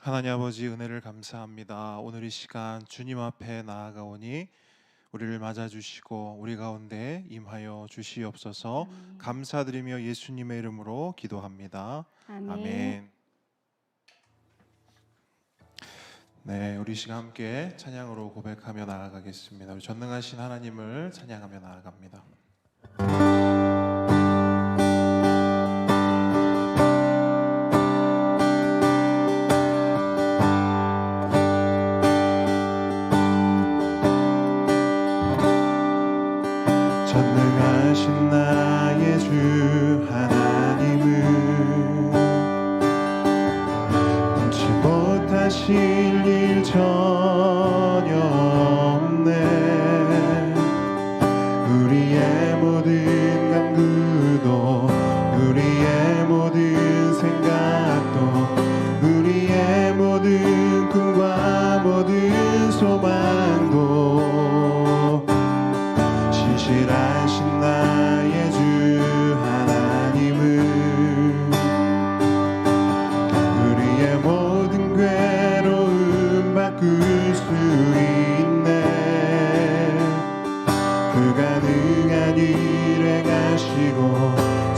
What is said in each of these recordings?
하나님 아버지, 은혜를 감사합니다. 오늘 이 시간 주님 앞에 나아가오니 우리를 맞아주시고 우리 가운데 임하여 주시옵소서. 감사드리며 예수님의 이름으로 기도합니다. 아멘. 네, 우리 시간 함께 찬양으로 고백하며 나아가겠습니다. 우리 전능하신 하나님을 찬양하며 나아갑니다. 전능하신 나의 주 하나님은 눈치 못하실 일 전혀 없네. 우리의 모든 간구도 우리의 모든 생각도 우리의 모든 꿈과 모든 소망도 신실하신 나의 주 하나님은 우리의 모든 괴로움 바꿀 수 있네. 불가능한 일 행하시고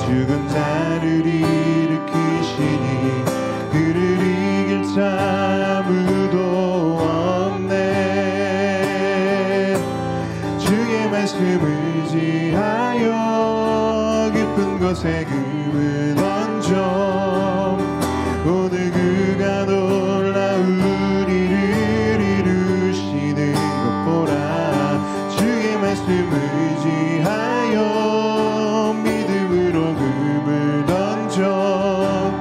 죽은 자를 일으키시니 그를 이길 자 아무도 없네. 주의 말씀을 의지하여 깊은 곳에 금을 던져 오늘 그가 놀라운 일을 이루시는 것 보라. 주의 말씀을 의지하여 믿음으로 금을 던져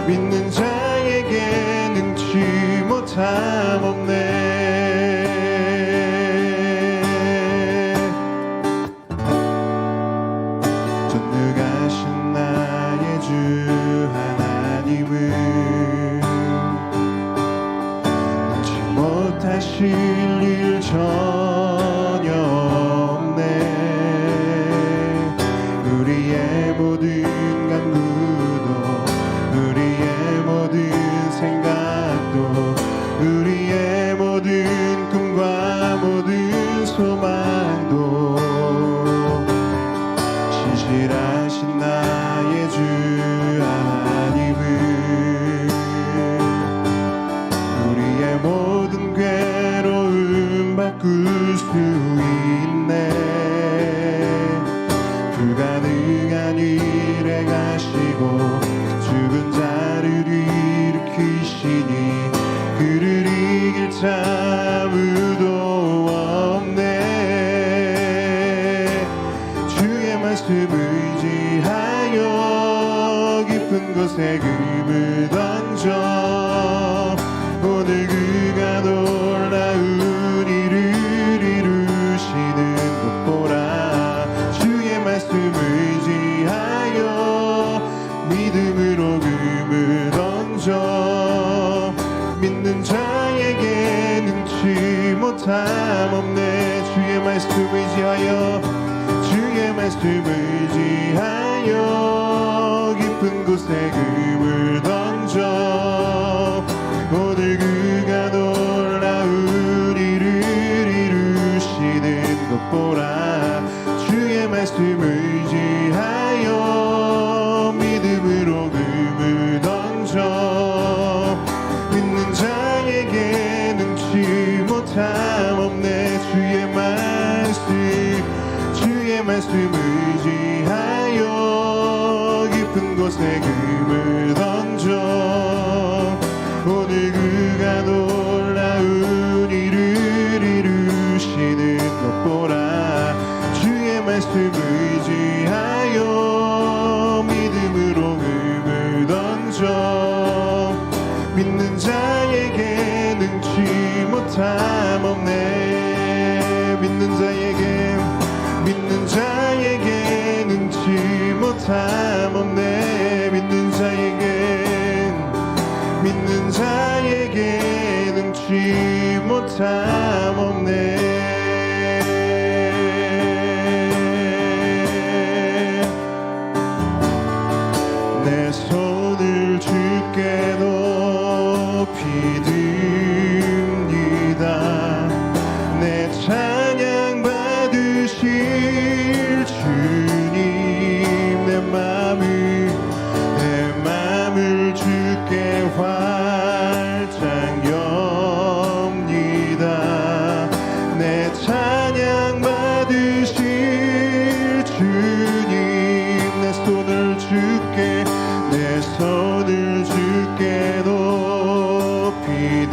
믿는 자에게 능치 못함 없네. 전능하신 나의 주 하나님은 능치 못하실 일 전혀 없네. 우리의 모든 간구도 우리의 모든 생각도 우리의 모든 꿈과 모든 소망도 신실하신 나의 주 하나님은 우리의 모든 괴로움 바꿀 수 있네. 불가능한 일 행하시고 죽은 자를 일으키시니 그를 이길 자 아무도 없네. 주의 말씀 의지하여 깊은 곳에 금을 던져 오늘 그가 놀라운 일을 이루시는 것 보라. 주의 말씀 의지하여 믿음으로 금을 던져 믿는 자에게 능치 못함 없네. 주의 말씀 의지하여 주의 말씀 의지하여 깊은 곳에 금을 던져 오늘 그가 놀라운 일을 이루시는 것 보라. 주의 말씀 의지하여 말씀 의지하여 깊은 곳에 금을 던져 오늘 그가 놀라운 일을 이루시는 것 보라. 주의 말씀 의지하여 믿음으로 금을 던져 믿는 자에게 능치 못함 없네. 믿는 자에게 능치 못함 없네. 믿는 자에게 능치 못함 없네. 내 손을 주께 높이 듭니다. 내 찬양 받으실 주님. 내 맘을 주께 활짝 엽니다. 내 찬양 받으실 주님. 내 손을 주께 높이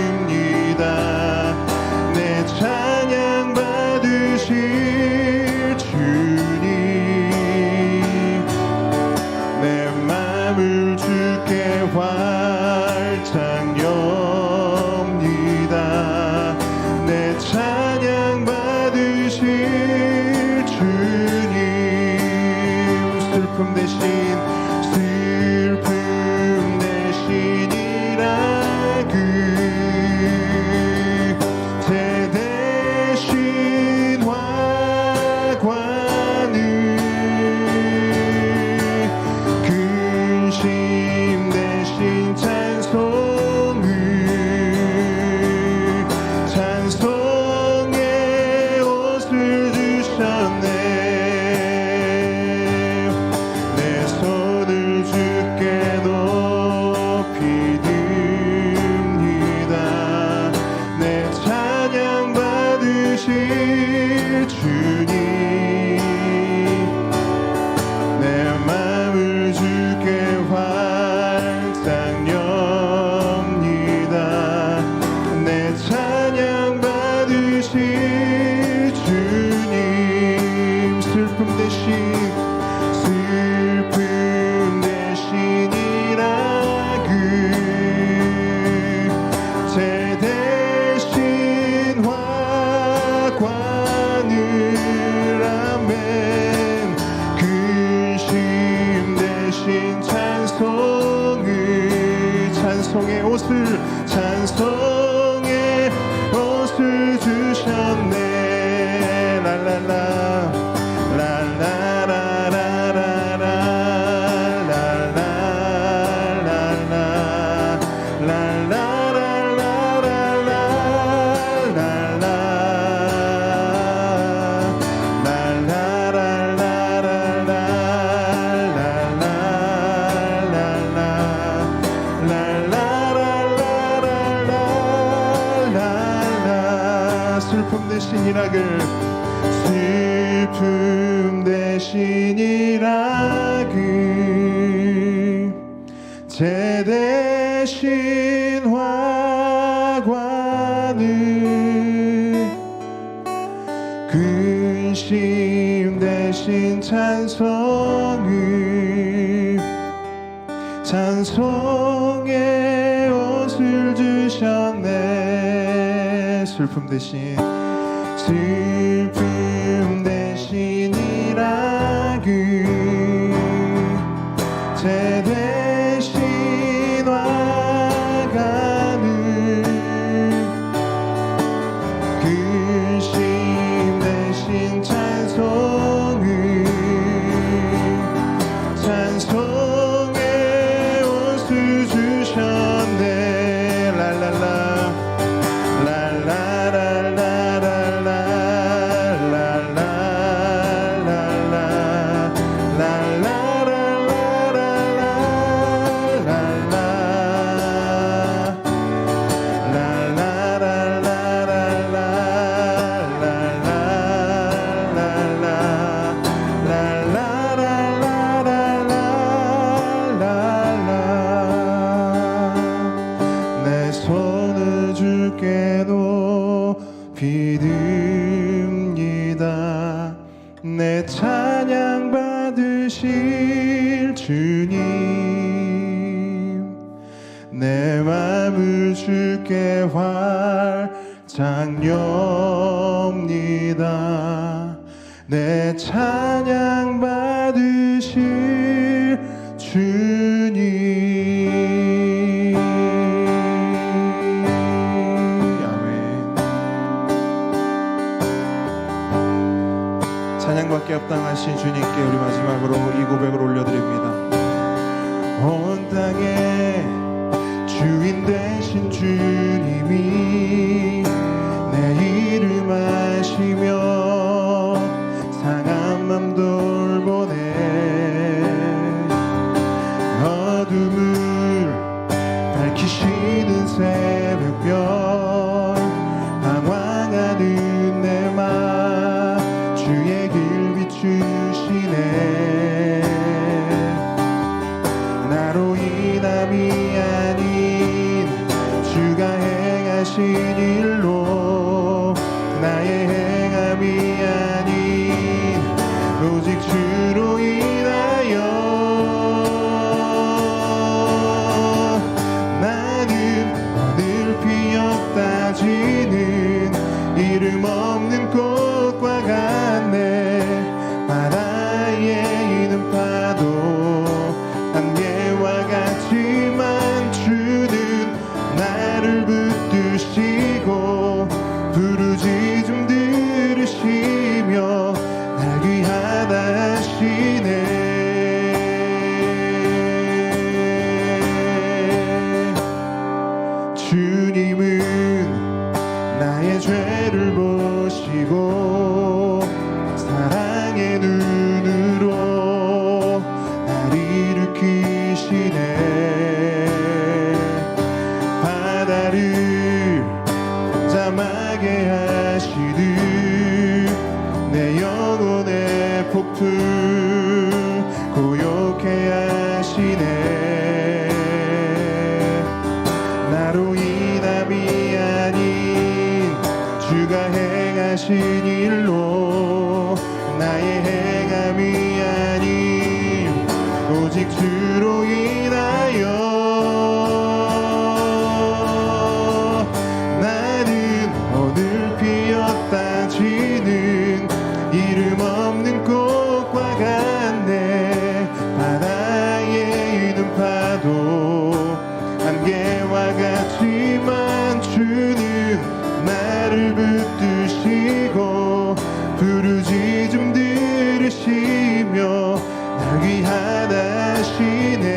듭니다. 내 찬양 받으실 주님. 내 맘을 주께 활짝 엽니다. 내 찬양 받으실 주님. 슬픔 대신이라 그 대대신 화관을 근심 대신 찬송의 옷을 주셨네. 내 손을 주께 높이 듭니다. 내 찬양 받으실 주님. 내 맘을 주께 활짝 엽니다. 내 찬양 받으실 주님. 슬픔 대신이라 그 대대신 화관을 아멘. 근심 대신 찬송의 옷을 주셨네. 랄랄라 슬픔 대신이라 그 제대신 화관을 근심 대신 찬송의 옷을 주셨네. 슬픔 대신이라 그 제대신 화관을 근심 대신 찬송의 옷을 주셨네. 랄랄라 랄라랄라랄라 내 찬양 받으실 주님, 내 맘을 주께 활짝 엽니다. 내 찬양 받으실 주님. 아멘. 찬양받기 합당하신 주님께 우리 마지막으로 이 고백을 올려드립니다. 온 땅에 주인 되신 주님이 내 이름 아시며 상한 맘 돌보네. 어둠을 밝히시는 새벽별, 방황하는 내 맘 주의 길 비추시네. 나로 인함이 아닌 주가 행하신 일로, 나의 행함이 아닌 오직 주로 인하여 나는 오늘 피었다 지는 이름 없는 꽃과 같네. 바다에 있는 파도 안개와 같지만 주는 나를 붙드시고 부르짖음 들으시며 날 귀하다 하시네. 주님은 나의 죄를 보시고 사랑의 눈으로 날 일으키시네. 바다를 잠잠하게 하시듯 내 영혼의 폭풍 고요케 하시네. 나로 인함이 아닌 주가 행하신 일로, 나의 행함이 아닌 오직 주로 인하여 나는 오늘 피었다 지는 이름 없는 꽃과 같네. 바다에 있는 파도 안개와 같지만 주는 나를 붙드시고 부르짖음 들으시며 날 귀하다 하시네.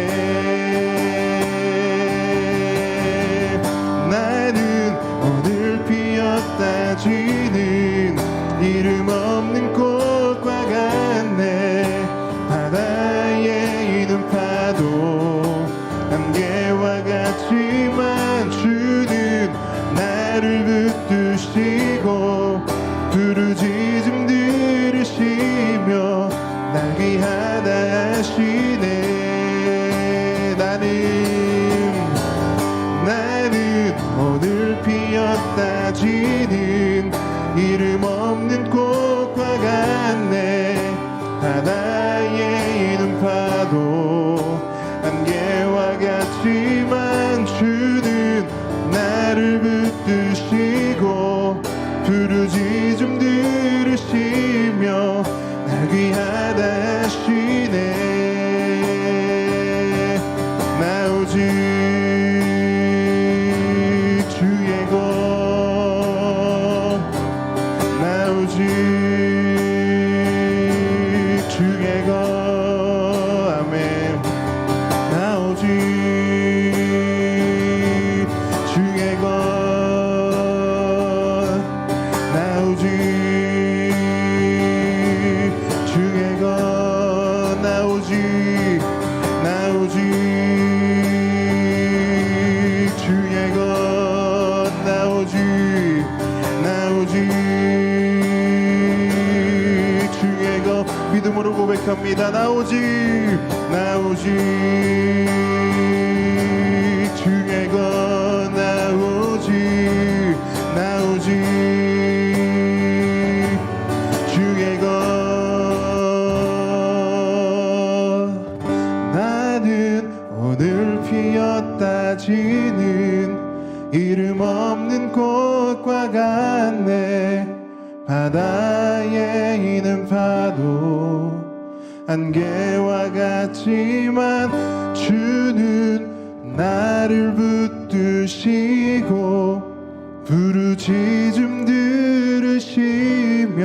나는 오늘 피었다 지는 이름 없는 꽃과 같네. 바다에 있는 파도 안개와 같지만 주는 나를 붙드시고 부르짖음 들으시며 날 귀하다 하시네. 나는 오늘 피었다 지는 이름 없는 꽃과 같네. 바다에 있는 파도 안개와 같지만 주는 나를 붙드시고 부르짖음 들으시며 날 귀하다 하시네. 나 오직 주의 것, 나 오직 주의 것. 아멘. 나 오직 주의 것, 나 오직 주의 것, 나 오직 주의 것, 나 오직 주의 것. 믿음으로 고백합니다. 나 오직 주의 것, 나 오직 주의 것, 지는 이름 없는 꽃과 같네. 바다에 있는 파도 안개와 같지만 주는 나를 붙드시고 부르짖음 들으시며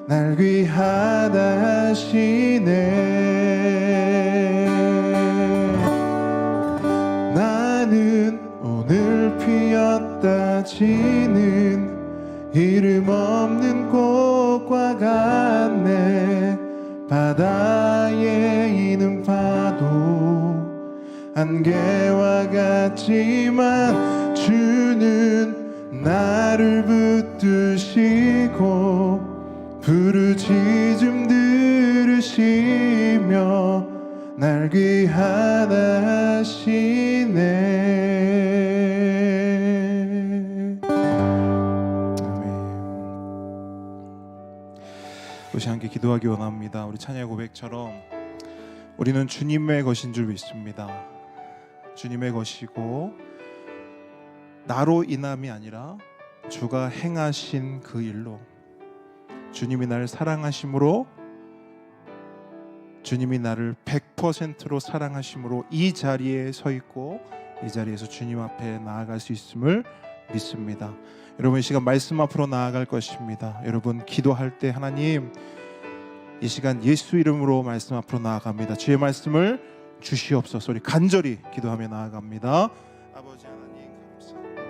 날 귀하다 하시네. 나는 오늘 피었다 지는 이름 없는 꽃과 같네. 바다에 있는 파도 안개와 같지만 주는 나를 붙드시고 부르짖음 들으시며 날 귀하다 하시네. 아멘. 우리 함께 기도하기 원합니다. 우리 찬양 고백처럼 우리는 주님의 것인 줄 믿습니다. 주님의 것이고 나로 인함이 아니라 주가 행하신 그 일로, 주님이 나를 사랑하심으로, 주님이 나를 100%로 사랑하심으로 이 자리에 서 있고 이 자리에서 주님 앞에 나아갈 수 있음을 믿습니다. 여러분, 이 시간 말씀 앞으로 나아갈 것입니다. 여러분, 기도할 때 하나님, 이 시간 예수 이름으로 말씀 앞으로 나아갑니다. 주의 말씀을 주시옵소서. 우리 간절히 기도하며 나아갑니다. 아버지 하나님 감사합니다.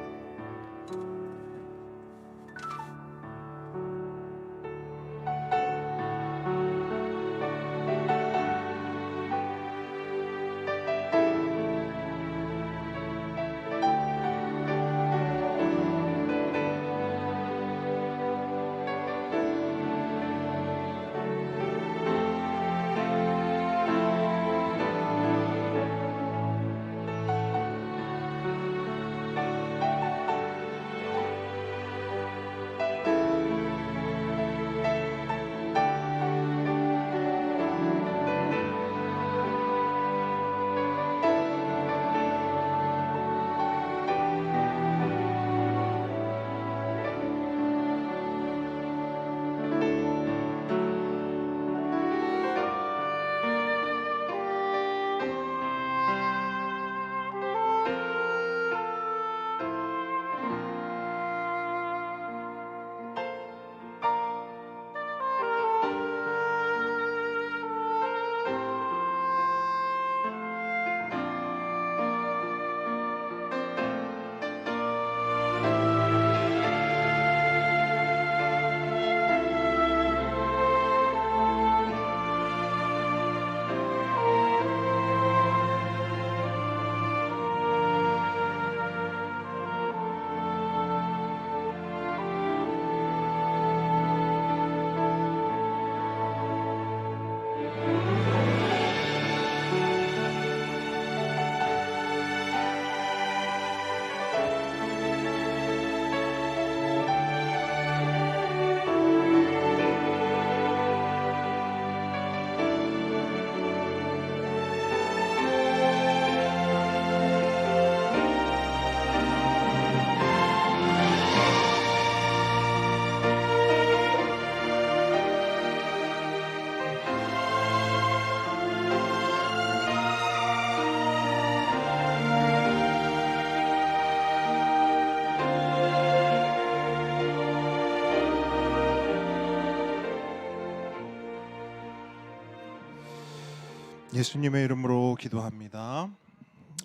예수님의 이름으로 기도합니다.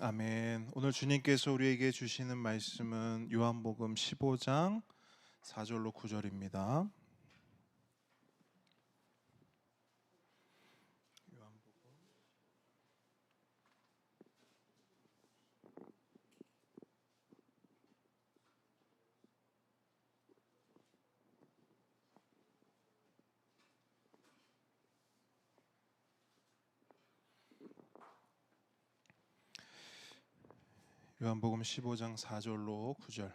아멘. 오늘 주님께서 우리에게 주시는 말씀은 요한복음 15장 4절로 9절입니다. 요한복음 15장 4절로 9절.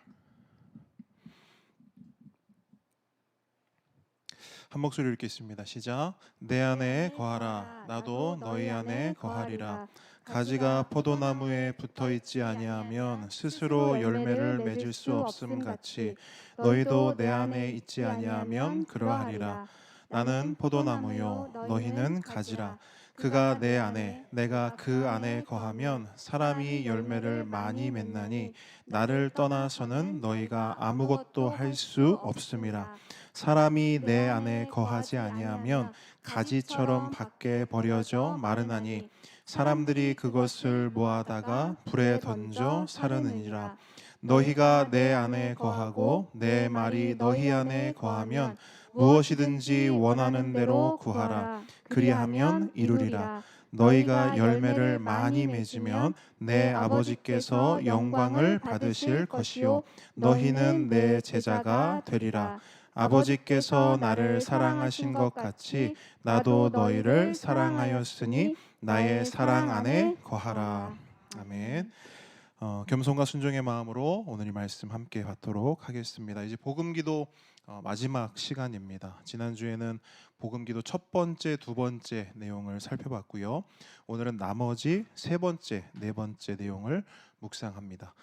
한 목소리 읽겠습니다. 시작. 내 안에 거하라. 나도 너희 안에 거하리라. 가지가 포도나무에 붙어 있지 아니하면 스스로 열매를 맺을 수 없음 같이 너희도 내 안에 있지 아니하면 그러하리라. 나는 포도나무요 너희는 가지라. 그가 내 안에 내가 그 안에 거하면 사람이 열매를 많이 맺나니 나를 떠나서는 너희가 아무것도 할 수 없음이라. 사람이 내 안에 거하지 아니하면 가지처럼 밖에 버려져 마르나니 사람들이 그것을 모아다가 불에 던져 사르느니라. 너희가 내 안에 거하고 내 말이 너희 안에 거하면 무엇이든지 원하는 대로 구하라. 그리하면 이루리라. 너희가 열매를 많이 맺으면 내 아버지께서 영광을 받으실 것이요 너희는 내 제자가 되리라. 아버지께서 나를 사랑하신 것 같이 나도 너희를 사랑하였으니 나의 사랑 안에 거하라. 아멘. 겸손과 순종의 마음으로 오늘 이 말씀 함께 받도록 하겠습니다. 이제 복음기도 마지막 시간입니다. 지난주에는 복음기도 첫 번째, 두 번째 내용을 살펴봤고요. 오늘은 나머지 세 번째, 네 번째 내용을 묵상합니다.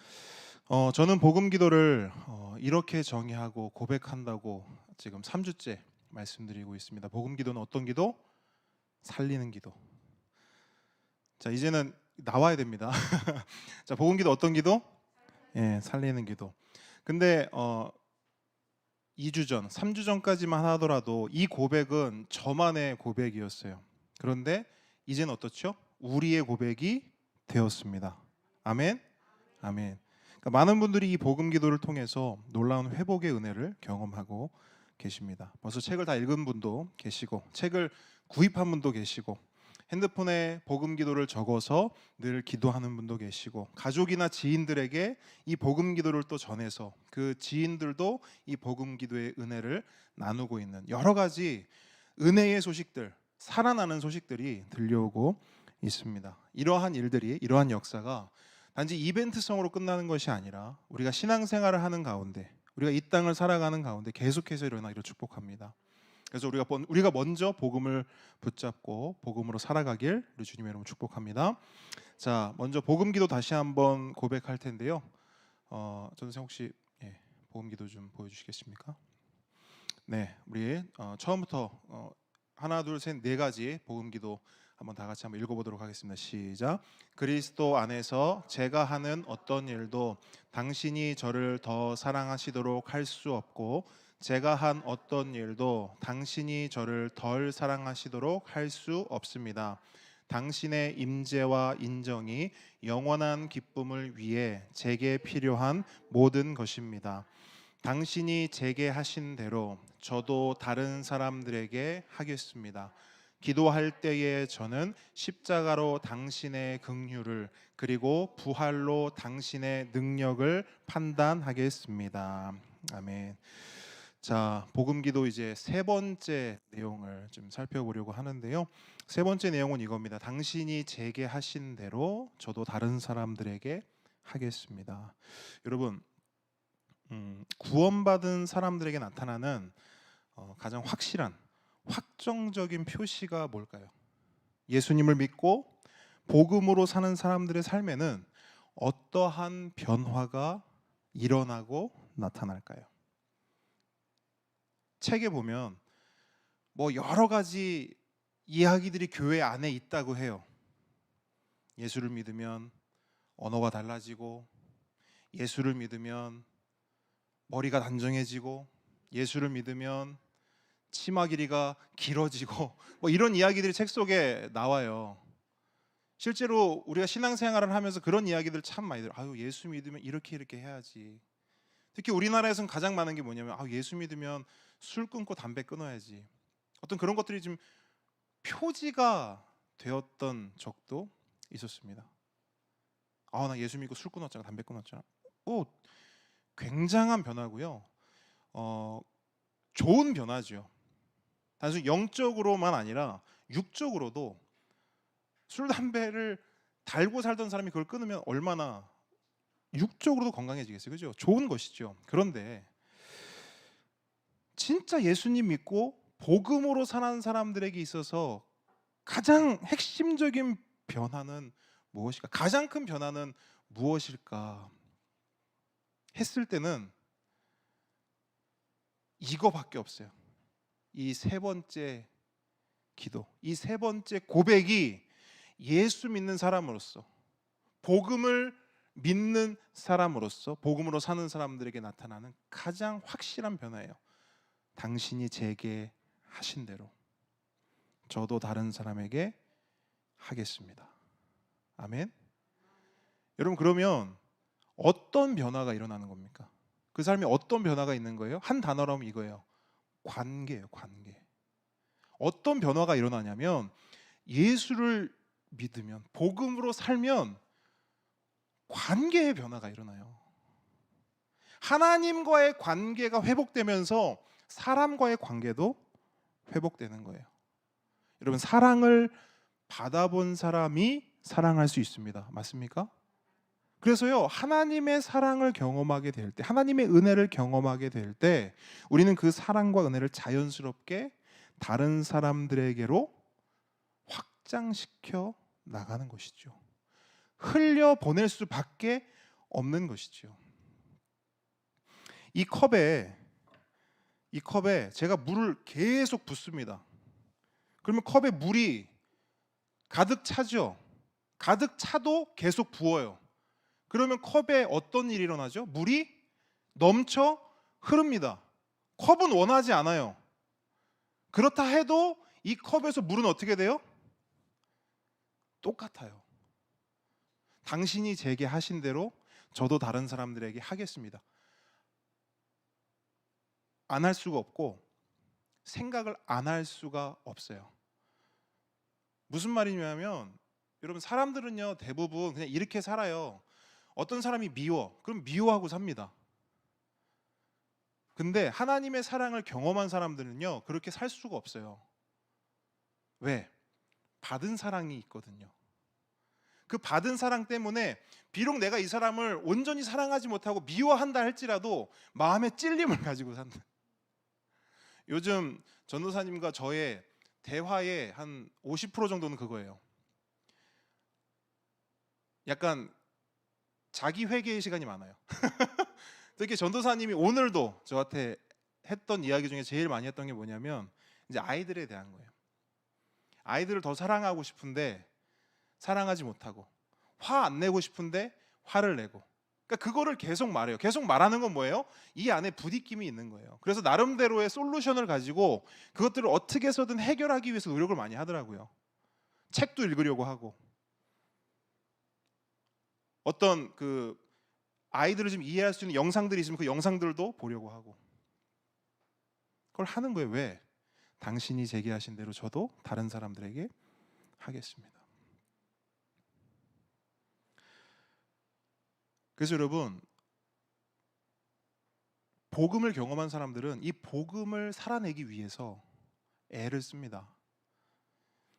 저는 복음기도를 이렇게 정의하고 고백한다고 지금 3주째 말씀드리고 있습니다. 복음기도는 어떤 기도? 살리는 기도. 자, 이제는 나와야 됩니다. 자, 복음기도 어떤 기도? 예, 살리는 기도. 근데 2주 전, 3주 전까지만 하더라도 이 고백은 저만의 고백이었어요. 그런데 이제는 어떻죠? 우리의 고백이 되었습니다. 아멘. 아멘. 그러니까 많은 분들이 이 복음 기도를 통해서 놀라운 회복의 은혜를 경험하고 계십니다. 벌써 책을 다 읽은 분도 계시고 책을 구입한 분도 계시고 핸드폰에 복음 기도를 적어서 늘 기도하는 분도 계시고 가족이나 지인들에게 이 복음 기도를 또 전해서 그 지인들도 이 복음 기도의 은혜를 나누고 있는 여러 가지 은혜의 소식들, 살아나는 소식들이 들려오고 있습니다. 이러한 일들이, 이러한 역사가 단지 이벤트성으로 끝나는 것이 아니라 우리가 신앙생활을 하는 가운데, 우리가 이 땅을 살아가는 가운데 계속해서 일어나기를 축복합니다. 그래서 우리가 먼저 복음을 붙잡고 복음으로 살아가길 우리 주님의 이름으로 축복합니다. 자, 먼저 복음기도 다시 한번 고백할 텐데요. 전생 혹시 복음기도 좀 보여주시겠습니까? 네, 우리 처음부터 하나, 둘, 셋, 네 가지 복음기도 한번 다 같이 한번 읽어보도록 하겠습니다. 시작. 그리스도 안에서 제가 하는 어떤 일도 당신이 저를 더 사랑하시도록 할 수 없고 제가 한 어떤 일도 당신이 저를 덜 사랑하시도록 할 수 없습니다. 당신의 임재와 인정이 영원한 기쁨을 위해 제게 필요한 모든 것입니다. 당신이 제게 하신 대로 저도 다른 사람들에게 하겠습니다. 기도할 때에 저는 십자가로 당신의 긍휼을 그리고 부활로 당신의 능력을 판단하겠습니다. 아멘. 자, 복음기도 이제 세 번째 내용을 좀 살펴보려고 하는데요. 세 번째 내용은 이겁니다. 당신이 제게 하신 대로 저도 다른 사람들에게 하겠습니다. 여러분, 구원받은 사람들에게 나타나는 가장 확실한 확정적인 표시가 뭘까요? 예수님을 믿고 복음으로 사는 사람들의 삶에는 어떠한 변화가 일어나고 나타날까요? 책에 보면 뭐 여러 가지 이야기들이 교회 안에 있다고 해요. 예수를 믿으면 언어가 달라지고, 예수를 믿으면 머리가 단정해지고, 예수를 믿으면 치마 길이가 길어지고, 뭐 이런 이야기들이 책 속에 나와요. 실제로 우리가 신앙생활을 하면서 그런 이야기들 참 많이 들어요. 아유, 예수 믿으면 이렇게 해야지. 특히 우리나라에서는 가장 많은 게 뭐냐면 예수 믿으면 술 끊고 담배 끊어야지. 어떤 그런 것들이 좀 표지가 되었던 적도 있었습니다. 나 예수 믿고 술 끊었잖아, 담배 끊었잖아. 굉장한 변화고요. 좋은 변화죠. 단순히 영적으로만 아니라 육적으로도 술, 담배를 달고 살던 사람이 그걸 끊으면 얼마나 육적으로도 건강해지겠어요. 그죠? 좋은 것이죠. 그런데 진짜 예수님 믿고 복음으로 사는 사람들에게 있어서 가장 핵심적인 변화는 무엇일까? 가장 큰 변화는 무엇일까? 했을 때는 이거밖에 없어요. 이 세 번째 기도, 이 세 번째 고백이 예수 믿는 사람으로서, 복음을 믿는 사람으로서, 복음으로 사는 사람들에게 나타나는 가장 확실한 변화예요. 당신이 제게 하신 대로 저도 다른 사람에게 하겠습니다. 아멘. 여러분, 그러면 어떤 변화가 일어나는 겁니까? 그 사람이 어떤 변화가 있는 거예요? 한 단어로 하면 이거예요. 관계예요, 관계. 어떤 변화가 일어나냐면 예수를 믿으면, 복음으로 살면 관계의 변화가 일어나요. 하나님과의 관계가 회복되면서 사람과의 관계도 회복되는 거예요. 여러분, 사랑을 받아본 사람이 사랑할 수 있습니다. 맞습니까? 그래서요, 하나님의 사랑을 경험하게 될 때, 하나님의 은혜를 경험하게 될 때 우리는 그 사랑과 은혜를 자연스럽게 다른 사람들에게로 확장시켜 나가는 것이죠. 흘려보낼 수밖에 없는 것이죠. 이 컵에 제가 물을 계속 붓습니다. 그러면 컵에 물이 가득 차죠. 가득 차도 계속 부어요. 그러면 컵에 어떤 일이 일어나죠? 물이 넘쳐 흐릅니다. 컵은 원하지 않아요. 그렇다 해도 이 컵에서 물은 어떻게 돼요? 똑같아요. 당신이 제게 하신 대로 저도 다른 사람들에게 하겠습니다. 안 할 수가 없고 생각을 안 할 수가 없어요. 무슨 말이냐면, 여러분, 사람들은요 대부분 그냥 이렇게 살아요. 어떤 사람이 미워, 그럼 미워하고 삽니다. 근데 하나님의 사랑을 경험한 사람들은요 그렇게 살 수가 없어요. 왜? 받은 사랑이 있거든요. 그 받은 사랑 때문에 비록 내가 이 사람을 온전히 사랑하지 못하고 미워한다 할지라도 마음의 찔림을 가지고 산다. 요즘 전도사님과 저의 대화의 한 50% 정도는 그거예요. 약간 자기 회개의 시간이 많아요. 특히 전도사님이 오늘도 저한테 했던 이야기 중에 제일 많이 했던 게 뭐냐면 이제 아이들에 대한 거예요. 아이들을 더 사랑하고 싶은데 사랑하지 못하고, 화 안 내고 싶은데 화를 내고, 그러니까 그거를 계속 말해요. 계속 말하는 건 뭐예요? 이 안에 부딪힘이 있는 거예요. 그래서 나름대로의 솔루션을 가지고 그것들을 어떻게 해서든 해결하기 위해서 노력을 많이 하더라고요. 책도 읽으려고 하고, 어떤 그 아이들을 좀 이해할 수 있는 영상들이 있으면 그 영상들도 보려고 하고, 그걸 하는 거예요. 왜? 당신이 제게 하신 대로 저도 다른 사람들에게 하겠습니다. 그래서 여러분, 복음을 경험한 사람들은 이 복음을 살아내기 위해서 애를 씁니다.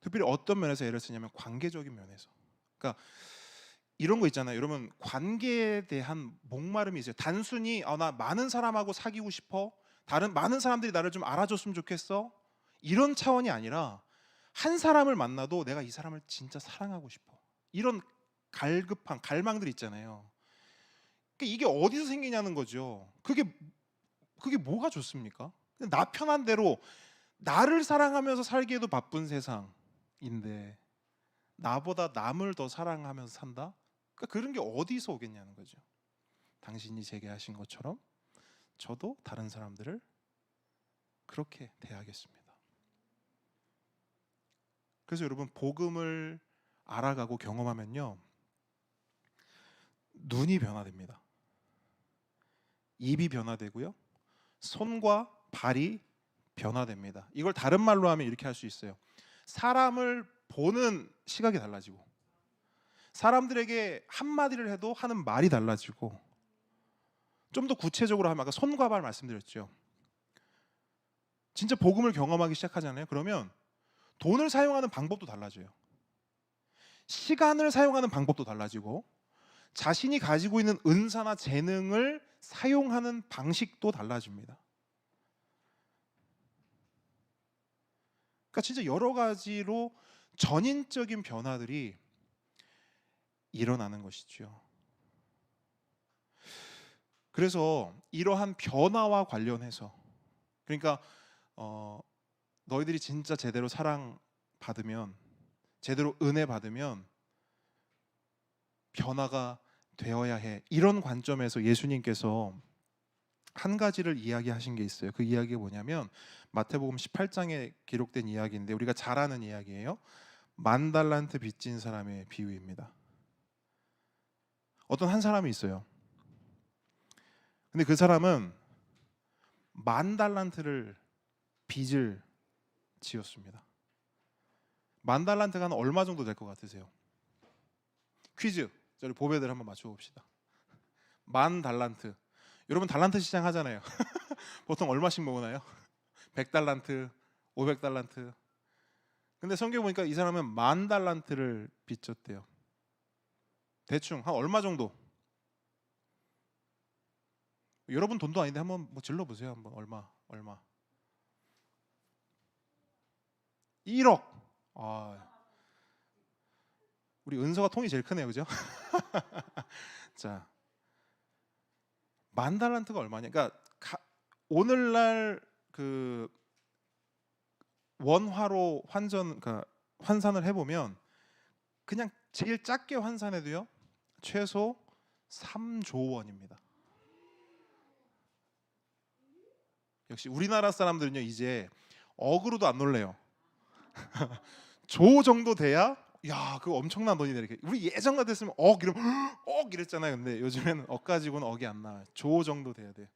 특별히 어떤 면에서 애를 쓰냐면 관계적인 면에서. 그러니까 이런 거 있잖아요. 여러분, 관계에 대한 목마름이 있어요. 단순히 나 많은 사람하고 사귀고 싶어, 많은 사람들이 나를 좀 알아줬으면 좋겠어, 이런 차원이 아니라 한 사람을 만나도 내가 이 사람을 진짜 사랑하고 싶어, 이런 갈급한 갈망들 있잖아요. 그러니까 이게 어디서 생기냐는 거죠. 그게 뭐가 좋습니까? 나 편한 대로 나를 사랑하면서 살기에도 바쁜 세상인데 나보다 남을 더 사랑하면서 산다? 그러니까 그런 게 어디서 오겠냐는 거죠. 당신이 제게 하신 것처럼 저도 다른 사람들을 그렇게 대하겠습니다. 그래서 여러분, 복음을 알아가고 경험하면요, 눈이 변화됩니다. 입이 변화되고요, 손과 발이 변화됩니다. 이걸 다른 말로 하면 이렇게 할 수 있어요. 사람을 보는 시각이 달라지고, 사람들에게 한마디를 해도 하는 말이 달라지고, 좀 더 구체적으로 하면 아까 손과 발 말씀드렸죠. 진짜 복음을 경험하기 시작하잖아요. 그러면 돈을 사용하는 방법도 달라져요. 시간을 사용하는 방법도 달라지고, 자신이 가지고 있는 은사나 재능을 사용하는 방식도 달라집니다. 그러니까 진짜 여러 가지로 전인적인 변화들이 일어나는 것이죠. 그래서 이러한 변화와 관련해서, 그러니까 너희들이 진짜 제대로 사랑 받으면, 제대로 은혜 받으면 변화가 되어야 해. 이런 관점에서 예수님께서 한 가지를 이야기하신 게 있어요. 그 이야기가 뭐냐면 마태복음 18장에 기록된 이야기인데, 우리가 잘 아는 이야기예요. 10,000달란트 빚진 사람의 비유입니다. 어떤 한 사람이 있어요. 근데 그 사람은 10,000달란트를 빚을 지었습니다. 10,000달란트가 한 얼마 정도 될 것 같으세요? 퀴즈, 저희 보배들 한번 맞춰봅시다. 10,000달란트. 여러분 달란트 시장 하잖아요. 보통 얼마씩 모으나요? 100달란트, 500달란트. 근데 성경 보니까 이 사람은 10,000달란트를 빚졌대요. 대충 한 얼마 정도? 여러분 돈도 아닌데 한번 뭐 질러보세요. 한번 얼마? 1억. 아, 우리 은서가 통이 제일 크네요, 그죠? 자, 10,000달란트가 얼마냐? 그러니까 오늘날 그 원화로 그러니까 환산을 해보면 그냥 제일 작게 환산해도요 최소 3조 원입니다. 역시 우리나라 사람들은요 이제 억으로도 안 놀래요. 조 정도 돼야 야 그거 엄청난 돈이네 이렇게. 우리 예전 같았으면 억 이러면 억 이랬잖아요. 근데 요즘에는 억 가지고는 억이 안 나와요. 조 정도 돼야 돼요.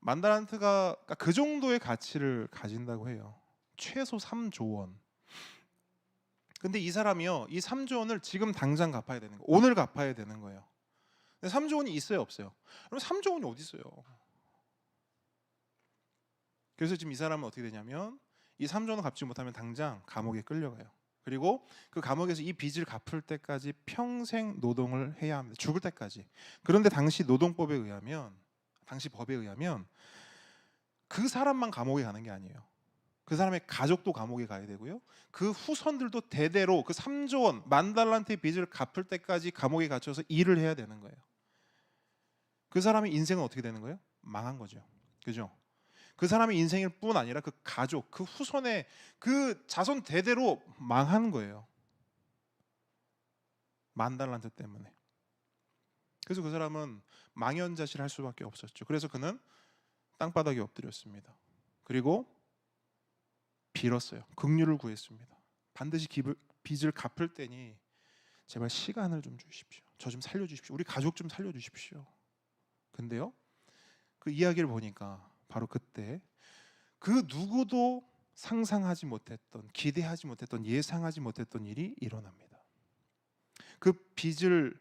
10,000달란트가 그 정도의 가치를 가진다고 해요. 최소 3조 원. 근데 이 사람이요 이 3조 원을 지금 당장 갚아야 되는 거예요. 오늘 갚아야 되는 거예요. 근데 3조 원이 있어요 없어요? 그럼 3조 원이 어디 있어요? 그래서 지금 이 사람은 어떻게 되냐면 이 3조 원을 갚지 못하면 당장 감옥에 끌려가요. 그리고 그 감옥에서 이 빚을 갚을 때까지 평생 노동을 해야 합니다. 죽을 때까지. 그런데 당시 노동법에 의하면, 당시 법에 의하면 그 사람만 감옥에 가는 게 아니에요. 그 사람의 가족도 감옥에 가야 되고요. 그 후손들도 대대로 그 3조 원, 10,000달란트의 빚을 갚을 때까지 감옥에 갇혀서 일을 해야 되는 거예요. 그 사람의 인생은 어떻게 되는 거예요? 망한 거죠. 그죠? 그 사람의 인생일 뿐 아니라 그 가족, 그 후손의 그 자손 대대로 망한 거예요. 10,000달란트 때문에. 그래서 그 사람은 망연자실할 수밖에 없었죠. 그래서 그는 땅바닥에 엎드렸습니다. 그리고 빌었어요. 긍휼을 구했습니다. 반드시 빚을 갚을 때니 제발 시간을 좀 주십시오. 저 좀 살려주십시오. 우리 가족 좀 살려주십시오. 근데요, 그 이야기를 보니까 바로 그때 그 누구도 상상하지 못했던, 기대하지 못했던, 예상하지 못했던 일이 일어납니다. 그 빚을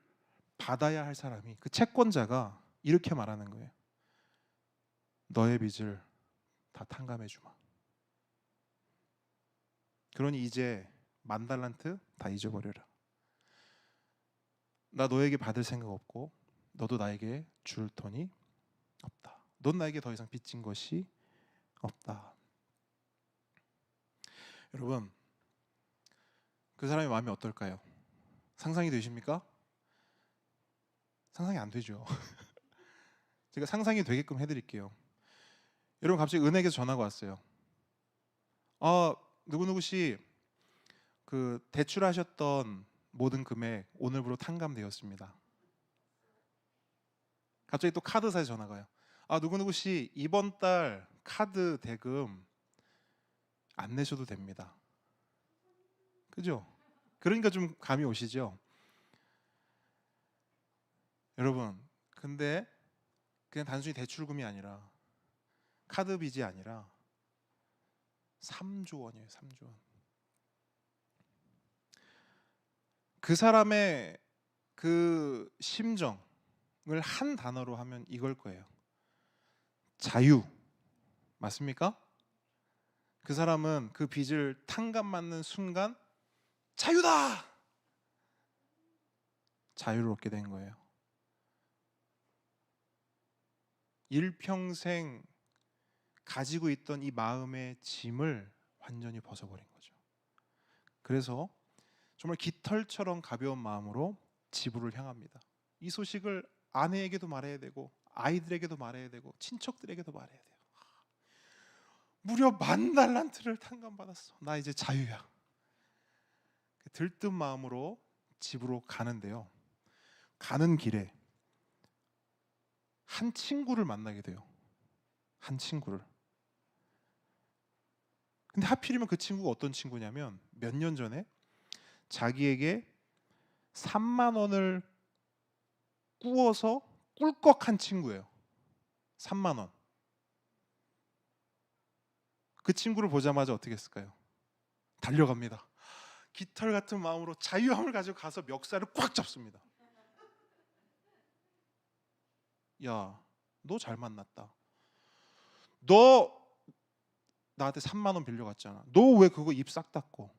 받아야 할 사람이, 그 채권자가 이렇게 말하는 거예요. 너의 빚을 다 탕감해 주마. 그러니 이제 10,000달란트 다 잊어버려라. 나 너에게 받을 생각 없고 너도 나에게 줄 돈이 없다. 넌 나에게 더 이상 빚진 것이 없다. 여러분, 그 사람의 마음이 어떨까요? 상상이 되십니까? 상상이 안 되죠. 제가 상상이 되게끔 해드릴게요. 여러분, 갑자기 은행에서 전화가 왔어요. 누구누구 씨, 그 대출하셨던 모든 금액 오늘부로 탕감되었습니다. 갑자기 또 카드사에 전화가 와요. 누구누구 씨, 이번 달 카드 대금 안 내셔도 됩니다. 그죠? 그러니까 좀 감이 오시죠? 여러분, 근데 그냥 단순히 대출금이 아니라, 카드 빚이 아니라 3조 원이에요. 3조 원. 그 사람의 그 심정을 한 단어로 하면 이걸 거예요. 자유. 맞습니까? 그 사람은 그 빚을 탕감받는 순간 자유다! 자유를 얻게 된 거예요. 일평생 가지고 있던 이 마음의 짐을 완전히 벗어버린 그래서 정말 깃털처럼 가벼운 마음으로 집으로 향합니다. 이 소식을 아내에게도 말해야 되고 아이들에게도 말해야 되고 친척들에게도 말해야 돼요. 무려 10,000달란트를 탕감받았어. 나 이제 자유야. 들뜬 마음으로 집으로 가는데요. 가는 길에 한 친구를 만나게 돼요. 한 친구를. 근데 하필이면 그 친구가 어떤 친구냐면 몇 년 전에 자기에게 3만 원을 꾸어서 꿀꺽한 친구예요. 3만 원. 그 친구를 보자마자 어떻게 했을까요? 달려갑니다. 깃털 같은 마음으로 자유함을 가지고 가서 멱살을 꽉 잡습니다. 야, 너 잘 만났다. 너 나한테 3만 원 빌려갔잖아. 너 왜 그거 입 싹 닫고?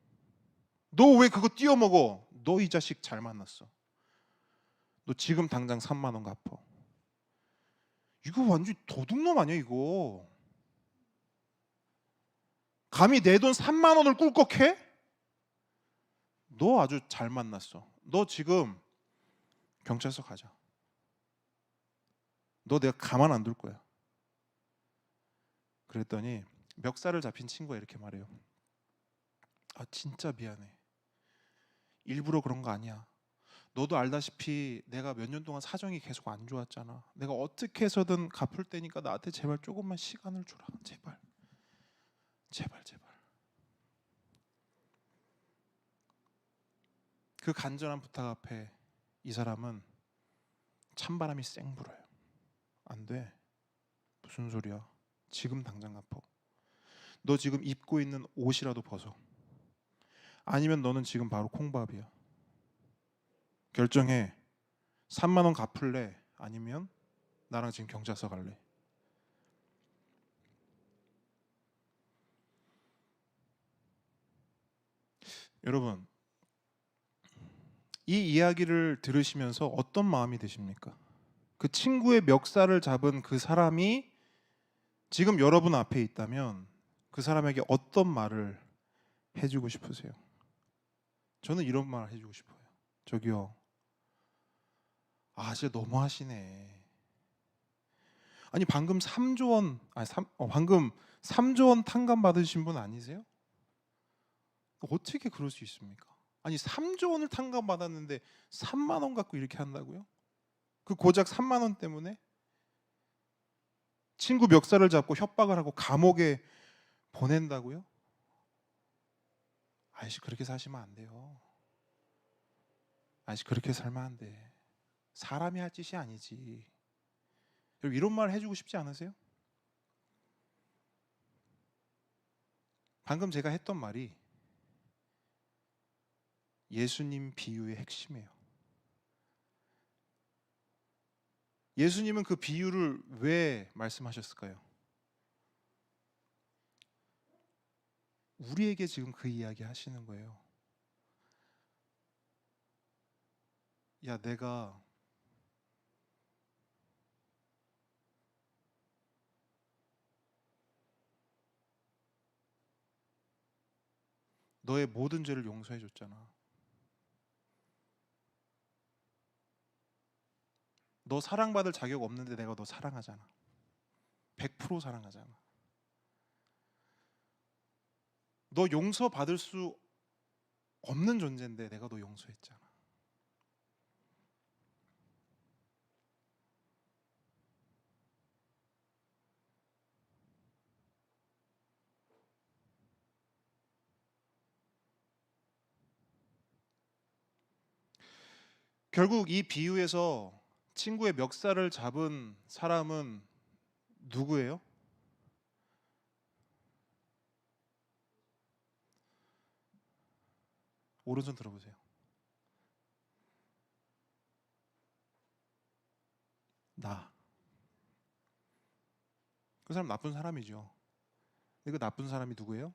너 왜 그거 띄어먹어? 너 이 자식 잘 만났어. 너 지금 당장 3만 원 갚어. 이거 완전 도둑놈 아니야 이거. 감히 내 돈 3만 원을 꿀꺽해? 너 아주 잘 만났어. 너 지금 경찰서 가자. 너 내가 가만 안 둘 거야. 그랬더니 멱살을 잡힌 친구가 이렇게 말해요. 아 진짜 미안해. 일부러 그런 거 아니야. 너도 알다시피 내가 몇 년 동안 사정이 계속 안 좋았잖아. 내가 어떻게 해서든 갚을 테니까 나한테 제발 조금만 시간을 주라. 제발. 제발 제발. 그 간절한 부탁 앞에 이 사람은 찬바람이 쌩 불어요. 안 돼. 무슨 소리야. 지금 당장 갚어. 너 지금 입고 있는 옷이라도 벗어. 아니면 너는 지금 바로 콩밥이야. 결정해. 3만 원 갚을래? 아니면 나랑 지금 경찰서 갈래? 여러분, 이 이야기를 들으시면서 어떤 마음이 드십니까? 그 친구의 멱살을 잡은 그 사람이 지금 여러분 앞에 있다면 그 사람에게 어떤 말을 해주고 싶으세요? 저는 이런 말 해주고 싶어요. 저기요, 아 진짜 너무하시네. 아니 방금 3조 원, 방금 3조 원 탕감 받으신 분 아니세요? 어떻게 그럴 수 있습니까? 아니 3조 원을 탕감 받았는데 3만 원 갖고 이렇게 한다고요? 그 고작 3만 원 때문에 친구 멱살을 잡고 협박을 하고 감옥에 보낸다고요? 아저씨 그렇게 사시면 안 돼요. 아저씨 그렇게 살면 안 돼. 사람이 할 짓이 아니지. 여러분 이런 말 해주고 싶지 않으세요? 방금 제가 했던 말이 예수님 비유의 핵심이에요. 예수님은 그 비유를 왜 말씀하셨을까요? 우리에게 지금 그 이야기 하시는 거예요. 야, 내가 너의 모든 죄를 용서해 줬잖아. 너 사랑받을 자격 없는데 내가 너 사랑하잖아. 100% 사랑하잖아. 너 용서받을 수 없는 존재인데 내가 너 용서했잖아. 결국 이 비유에서 친구의 멱살을 잡은 사람은 누구예요? 오른손 들어보세요. 나. 그 사람 나쁜 사람이죠. 근데 그 나쁜 사람이 누구예요?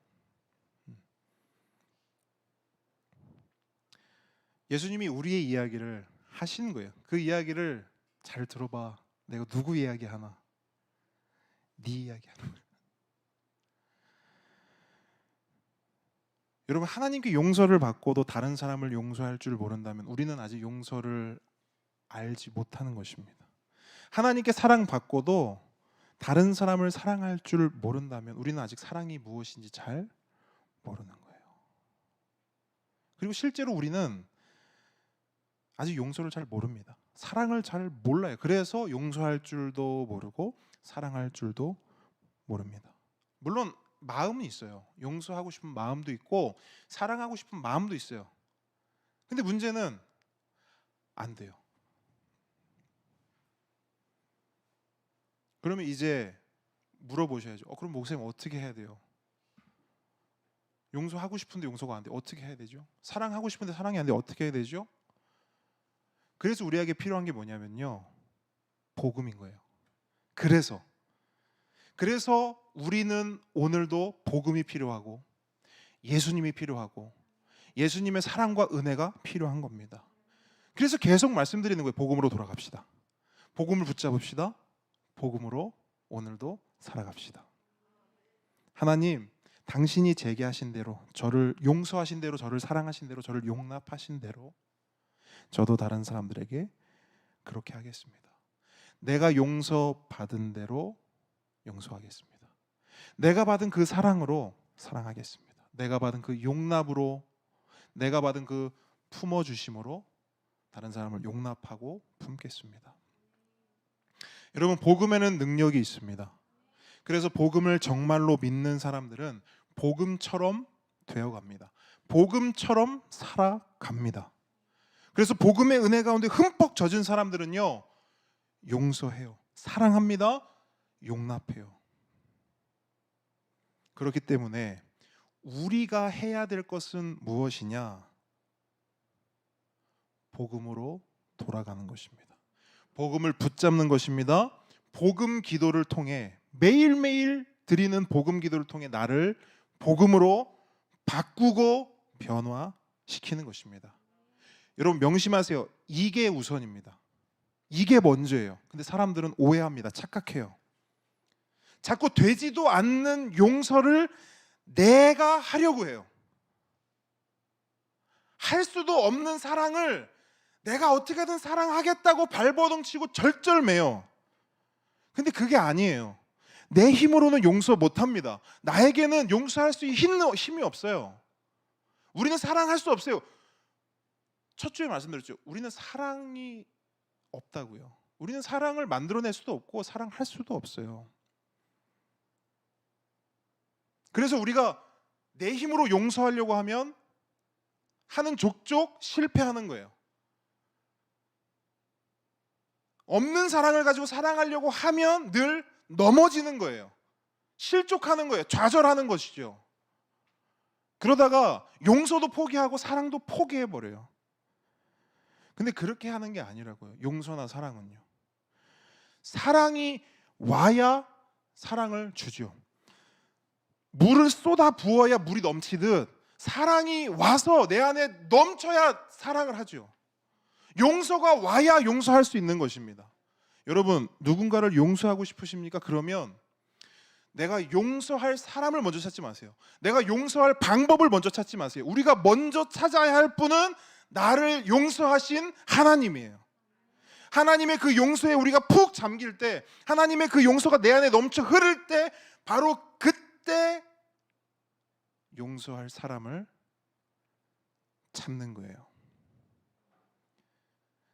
예수님이 우리의 이야기를 하시는 거예요. 그 이야기를 잘 들어봐. 내가 누구 이야기 하나? 네 이야기 하나. 여러분, 하나님께 용서를 받고도 다른 사람을 용서할 줄 모른다면 우리는 아직 용서를 알지 못하는 것입니다. 하나님께 사랑받고도 다른 사람을 사랑할 줄 모른다면 우리는 아직 사랑이 무엇인지 잘 모르는 거예요. 그리고 실제로 우리는 아직 용서를 잘 모릅니다. 사랑을 잘 몰라요. 그래서 용서할 줄도 모르고 사랑할 줄도 모릅니다. 물론 마음은 있어요. 용서하고 싶은 마음도 있고 사랑하고 싶은 마음도 있어요. 근데 문제는 안 돼요. 그러면 이제 물어보셔야죠. 그럼 목사님 어떻게 해야 돼요? 용서하고 싶은데 용서가 안 돼. 어떻게 해야 되죠? 사랑하고 싶은데 사랑이 안 돼. 어떻게 해야 되죠? 그래서 우리에게 필요한 게 뭐냐면요, 복음인 거예요. 그래서 우리는 오늘도 복음이 필요하고 예수님이 필요하고 예수님의 사랑과 은혜가 필요한 겁니다. 그래서 계속 말씀드리는 거예요. 복음으로 돌아갑시다. 복음을 붙잡읍시다. 복음으로 오늘도 살아갑시다. 하나님, 당신이 제게 하신 대로, 저를 용서하신 대로, 저를 사랑하신 대로, 저를 용납하신 대로 저도 다른 사람들에게 그렇게 하겠습니다. 내가 용서받은 대로 용서하겠습니다. 내가 받은 그 사랑으로 사랑하겠습니다. 내가 받은 그 용납으로, 내가 받은 그 품어주심으로 다른 사람을 용납하고 품겠습니다. 여러분, 복음에는 능력이 있습니다. 그래서 복음을 정말로 믿는 사람들은 복음처럼 되어갑니다. 복음처럼 살아갑니다. 그래서 복음의 은혜 가운데 흠뻑 젖은 사람들은요, 용서해요, 사랑합니다, 용납해요. 그렇기 때문에 우리가 해야 될 것은 무엇이냐? 복음으로 돌아가는 것입니다. 복음을 붙잡는 것입니다. 복음 기도를 통해, 매일매일 드리는 복음 기도를 통해 나를 복음으로 바꾸고 변화시키는 것입니다. 여러분, 명심하세요. 이게 우선입니다. 이게 먼저예요. 근데 사람들은 오해합니다. 착각해요. 자꾸 되지도 않는 용서를 내가 하려고 해요. 할 수도 없는 사랑을 내가 어떻게든 사랑하겠다고 발버둥 치고 절절매요. 근데 그게 아니에요. 내 힘으로는 용서 못합니다. 나에게는 용서할 수 있는 힘이 없어요. 우리는 사랑할 수 없어요. 첫 주에 말씀드렸죠. 우리는 사랑이 없다고요. 우리는 사랑을 만들어낼 수도 없고 사랑할 수도 없어요. 그래서 우리가 내 힘으로 용서하려고 하면 하는 족족 실패하는 거예요. 없는 사랑을 가지고 사랑하려고 하면 늘 넘어지는 거예요. 실족하는 거예요. 좌절하는 것이죠. 그러다가 용서도 포기하고 사랑도 포기해버려요. 근데 그렇게 하는 게 아니라고요. 용서나 사랑은요, 사랑이 와야 사랑을 주죠. 물을 쏟아 부어야 물이 넘치듯 사랑이 와서 내 안에 넘쳐야 사랑을 하죠. 용서가 와야 용서할 수 있는 것입니다. 여러분, 누군가를 용서하고 싶으십니까? 그러면 내가 용서할 사람을 먼저 찾지 마세요. 내가 용서할 방법을 먼저 찾지 마세요. 우리가 먼저 찾아야 할 분은 나를 용서하신 하나님이에요. 하나님의 그 용서에 우리가 푹 잠길 때, 하나님의 그 용서가 내 안에 넘쳐 흐를 때, 바로 그때 용서할 사람을 찾는 거예요.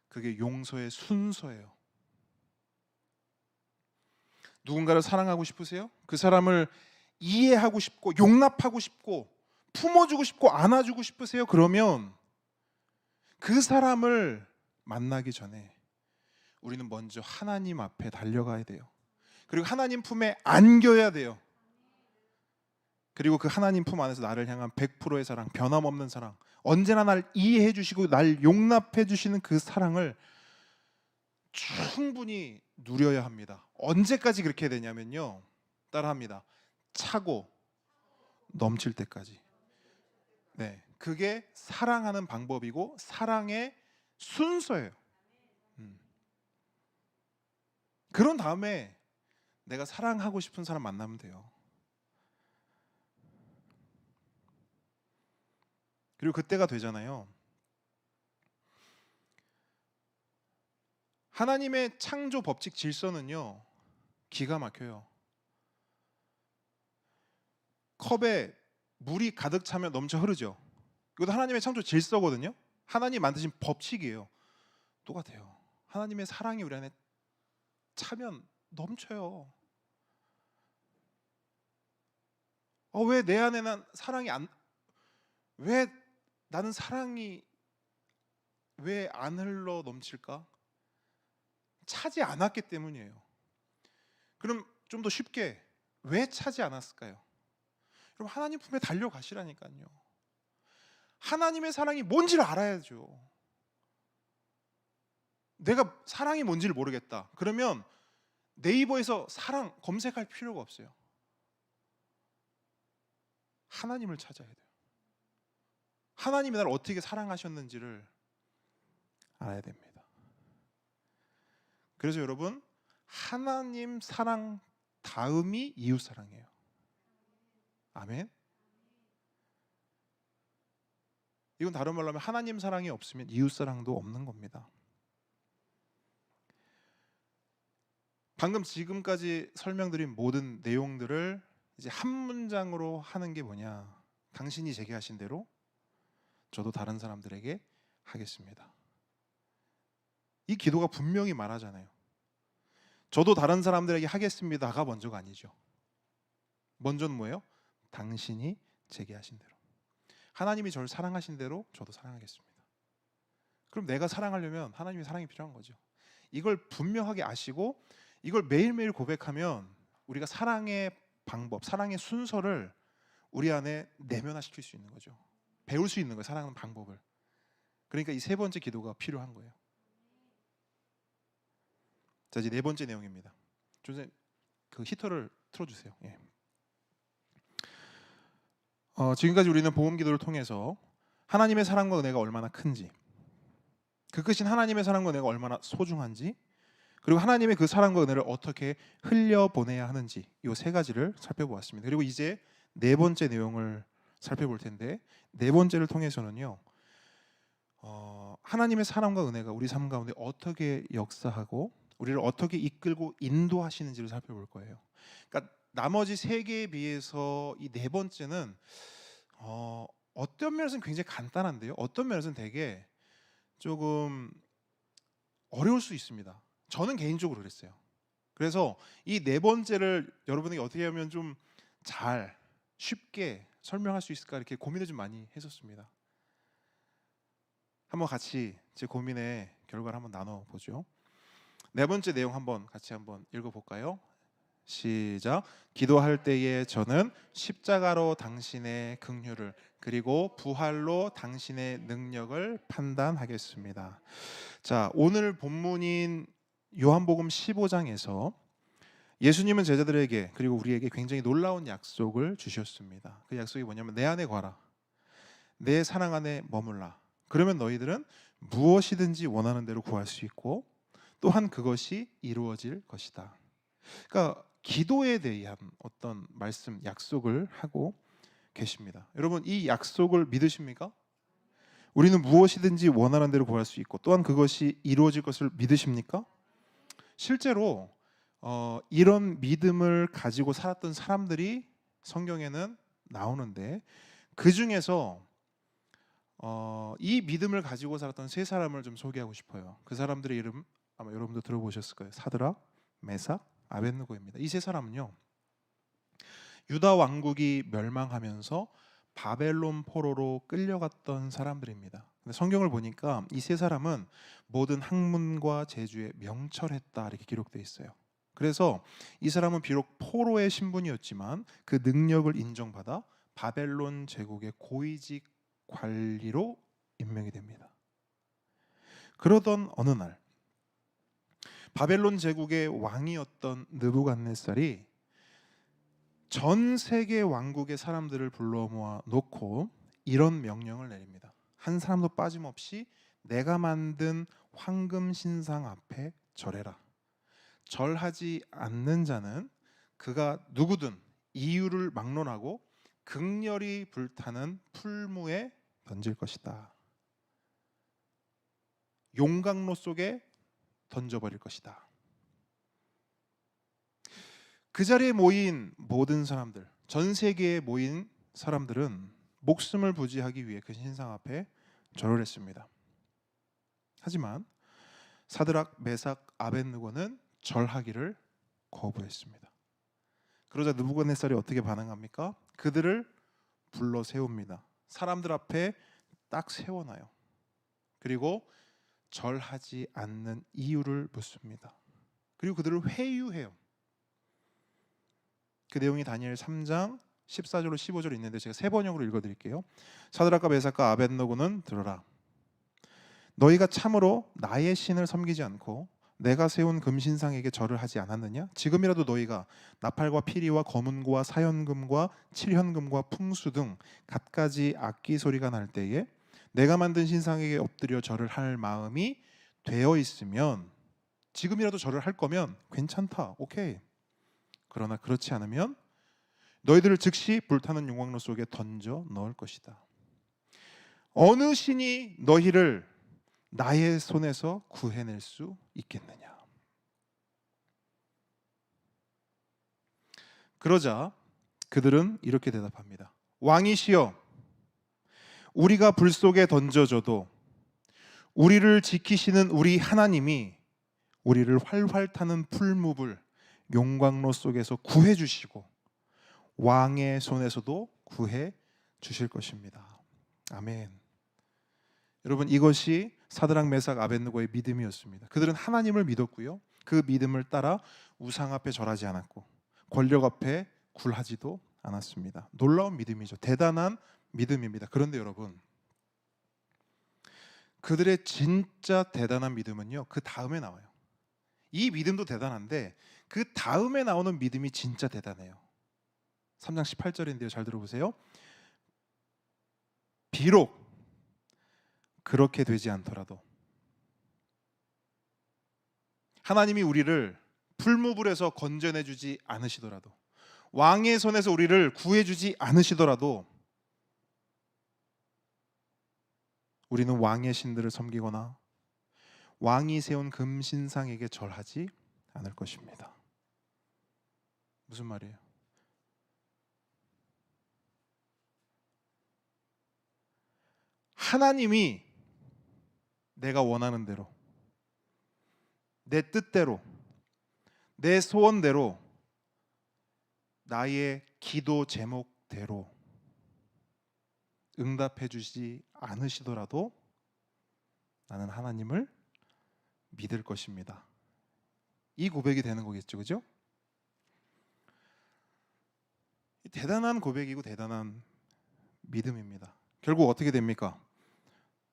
그게 용서의 순서예요. 누군가를 사랑하고 싶으세요? 그 사람을 이해하고 싶고 용납하고 싶고 품어주고 싶고 안아주고 싶으세요? 그러면 그 사람을 만나기 전에 우리는 먼저 하나님 앞에 달려가야 돼요. 그리고 하나님 품에 안겨야 돼요. 그리고 그 하나님 품 안에서 나를 향한 100%의 사랑, 변함없는 사랑, 언제나 날 이해해 주시고 날 용납해 주시는 그 사랑을 충분히 누려야 합니다. 언제까지 그렇게 되냐면요, 따라합니다. 차고 넘칠 때까지. 네, 그게 사랑하는 방법이고 사랑의 순서예요. 그런 다음에 내가 사랑하고 싶은 사람 만나면 돼요. 그리고 그때가 되잖아요. 하나님의 창조 법칙 질서는요, 기가 막혀요. 컵에 물이 가득 차면 넘쳐 흐르죠. 이것도 하나님의 창조 질서거든요. 하나님 만드신 법칙이에요. 똑같아요. 하나님의 사랑이 우리 안에 차면 넘쳐요. 왜 내 안에 왜 나는 사랑이 왜 안 흘러 넘칠까? 차지 않았기 때문이에요. 그럼 좀 더 쉽게 왜 차지 않았을까요? 그럼 하나님 품에 달려가시라니까요. 하나님의 사랑이 뭔지를 알아야죠. 내가 사랑이 뭔지를 모르겠다. 그러면 네이버에서 사랑 검색할 필요가 없어요. 하나님을 찾아야 돼요. 하나님이 나를 어떻게 사랑하셨는지를 알아야 됩니다. 그래서 여러분, 하나님 사랑 다음이 이웃 사랑이에요. 아멘. 이건 다른 말로 하면 하나님 사랑이 없으면 이웃 사랑도 없는 겁니다. 방금 지금까지 설명드린 모든 내용들을 이제 한 문장으로 하는 게 뭐냐? 당신이 제게 하신 대로 저도 다른 사람들에게 하겠습니다. 이 기도가 분명히 말하잖아요. 저도 다른 사람들에게 하겠습니다가 먼저가 아니죠. 먼저는 뭐예요? 당신이 제게 하신 대로. 하나님이 저를 사랑하신 대로 저도 사랑하겠습니다. 그럼 내가 사랑하려면 하나님의 사랑이 필요한 거죠. 이걸 분명하게 아시고 이걸 매일매일 고백하면 우리가 사랑의 방법, 사랑의 순서를 우리 안에 내면화시킬 수 있는 거죠. 배울 수 있는 거예요. 사랑하는 방법을. 그러니까 이 세 번째 기도가 필요한 거예요. 자, 이제 네 번째 내용입니다. 조선생님, 그 히터를 틀어주세요. 예. 지금까지 우리는 복음 기도를 통해서 하나님의 사랑과 은혜가 얼마나 큰지, 그 크신 하나님의 사랑과 은혜가 얼마나 소중한지, 그리고 하나님의 그 사랑과 은혜를 어떻게 흘려보내야 하는지 이 세 가지를 살펴보았습니다. 그리고 이제 네 번째 내용을 살펴볼 텐데, 네 번째를 통해서는요, 하나님의 사랑과 은혜가 우리 삶 가운데 어떻게 역사하고 우리를 어떻게 이끌고 인도하시는지를 살펴볼 거예요. 그러니까 나머지 세 개에 비해서 이 네 번째는 어떤 면에서는 굉장히 간단한데요, 어떤 면에서는 되게 조금 어려울 수 있습니다. 저는 개인적으로 그랬어요. 그래서 이 네 번째를 여러분에게 어떻게 하면 좀 잘 쉽게 설명할 수 있을까 이렇게 고민을 좀 많이 했었습니다. 한번 같이 제 고민의 결과를 한번 나눠보죠. 네 번째 내용 같이 한번 읽어볼까요? 시작. 기도할 때에 저는 십자가로 당신의 긍휼을 그리고 부활로 당신의 능력을 판단하겠습니다. 자, 오늘 본문인 요한복음 15장에서 예수님은 제자들에게 그리고 우리에게 굉장히 놀라운 약속을 주셨습니다. 그 약속이 뭐냐면 내 안에 거하라, 내 사랑 안에 머물라. 그러면 너희들은 무엇이든지 원하는 대로 구할 수 있고 또한 그것이 이루어질 것이다. 그러니까 기도에 대한 어떤 말씀, 약속을 하고 계십니다. 여러분, 이 약속을 믿으십니까? 우리는 무엇이든지 원하는 대로 구할 수 있고 또한 그것이 이루어질 것을 믿으십니까? 실제로 이런 믿음을 가지고 살았던 사람들이 성경에는 나오는데, 그 중에서 이 믿음을 가지고 살았던 세 사람을 좀 소개하고 싶어요. 그 사람들의 이름 아마 여러분도 들어보셨을 거예요. 사드락, 메삭, 아벳느고입니다. 이 세 사람은요, 유다 왕국이 멸망하면서 바벨론 포로로 끌려갔던 사람들입니다. 근데 성경을 보니까 이 세 사람은 모든 학문과 재주에 명철했다 이렇게 기록되어 있어요. 그래서 이 사람은 비록 포로의 신분이었지만 그 능력을 인정받아 바벨론 제국의 고위직 관리로 임명이 됩니다. 그러던 어느 날 바벨론 제국의 왕이었던 느부갓네살이 전 세계 왕국의 사람들을 불러 모아 놓고 이런 명령을 내립니다. 한 사람도 빠짐없이 내가 만든 황금 신상 앞에 절해라. 절하지 않는 자는 그가 누구든 이유를 막론하고 극렬히 불타는 풀무에 던질 것이다. 용광로 속에 던져버릴 것이다. 그 자리에 모인 모든 사람들, 전 세계에 모인 사람들은 목숨을 부지하기 위해 그 신상 앞에 절을 했습니다. 하지만 사드락, 메삭, 아벳느고는 절하기를 거부했습니다. 그러자 느부갓네살이 어떻게 반응합니까? 그들을 불러 세웁니다. 사람들 앞에 딱 세워놔요. 그리고 절하지 않는 이유를 묻습니다. 그리고 그들을 회유해요. 그 내용이 다니엘 3장 14절로 15절 있는데 제가 세 번역으로 읽어드릴게요. 사드락과 메삭과 아벳느고는 들어라. 너희가 참으로 나의 신을 섬기지 않고 내가 세운 금신상에게 절을 하지 않았느냐? 지금이라도 너희가 나팔과 피리와 검은고와 사연금과 칠현금과 풍수 등 갖가지 악기 소리가 날 때에 내가 만든 신상에게 엎드려 절을 할 마음이 되어 있으면, 지금이라도 절을 할 거면 괜찮다, 오케이. 그러나 그렇지 않으면 너희들을 즉시 불타는 용광로 속에 던져 넣을 것이다. 어느 신이 너희를 나의 손에서 구해낼 수 있겠느냐? 그러자 그들은 이렇게 대답합니다. 왕이시여, 우리가 불 속에 던져져도 우리를 지키시는 우리 하나님이 우리를 활활 타는 풀무불 용광로 속에서 구해 주시고 왕의 손에서도 구해 주실 것입니다. 아멘. 여러분, 이것이 사드락, 메삭, 아벳느고의 믿음이었습니다. 그들은 하나님을 믿었고요, 그 믿음을 따라 우상 앞에 절하지 않았고 권력 앞에 굴하지도 않았습니다. 놀라운 믿음이죠. 대단한 믿음입니다. 그런데 여러분, 그들의 진짜 대단한 믿음은요, 그 다음에 나와요. 이 믿음도 대단한데 그 다음에 나오는 믿음이 진짜 대단해요. 3장 18절인데요. 잘 들어보세요. 비록 그렇게 되지 않더라도, 하나님이 우리를 풀무불에서 건져내주지 않으시더라도, 왕의 손에서 우리를 구해주지 않으시더라도 우리는 왕의 신들을 섬기거나 왕이 세운 금신상에게 절하지 않을 것입니다. 무슨 말이에요? 하나님이 내가 원하는 대로, 내 뜻대로, 내 소원대로, 나의 기도 제목대로 응답해 주시지 않으시더라도 나는 하나님을 믿을 것입니다. 이 고백이 되는 거겠죠, 그죠? 대단한 고백이고 대단한 믿음입니다. 결국 어떻게 됩니까?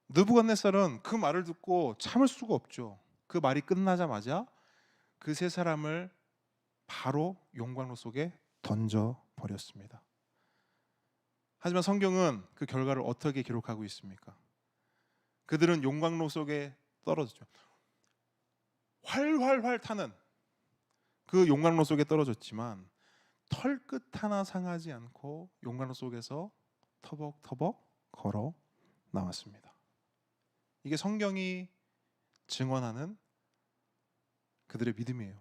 느부갓네살은 그 말을 듣고 참을 수가 없죠. 그 말이 끝나자마자 그 세 사람을 바로 용광로 속에 던져 버렸습니다. 하지만 성경은 그 결과를 어떻게 기록하고 있습니까? 그들은 용광로 속에 떨어졌죠. 활활활 타는 그 용광로 속에 떨어졌지만 털끝 하나 상하지 않고 용광로 속에서 터벅터벅 걸어 나왔습니다. 이게 성경이 증언하는 그들의 믿음이에요.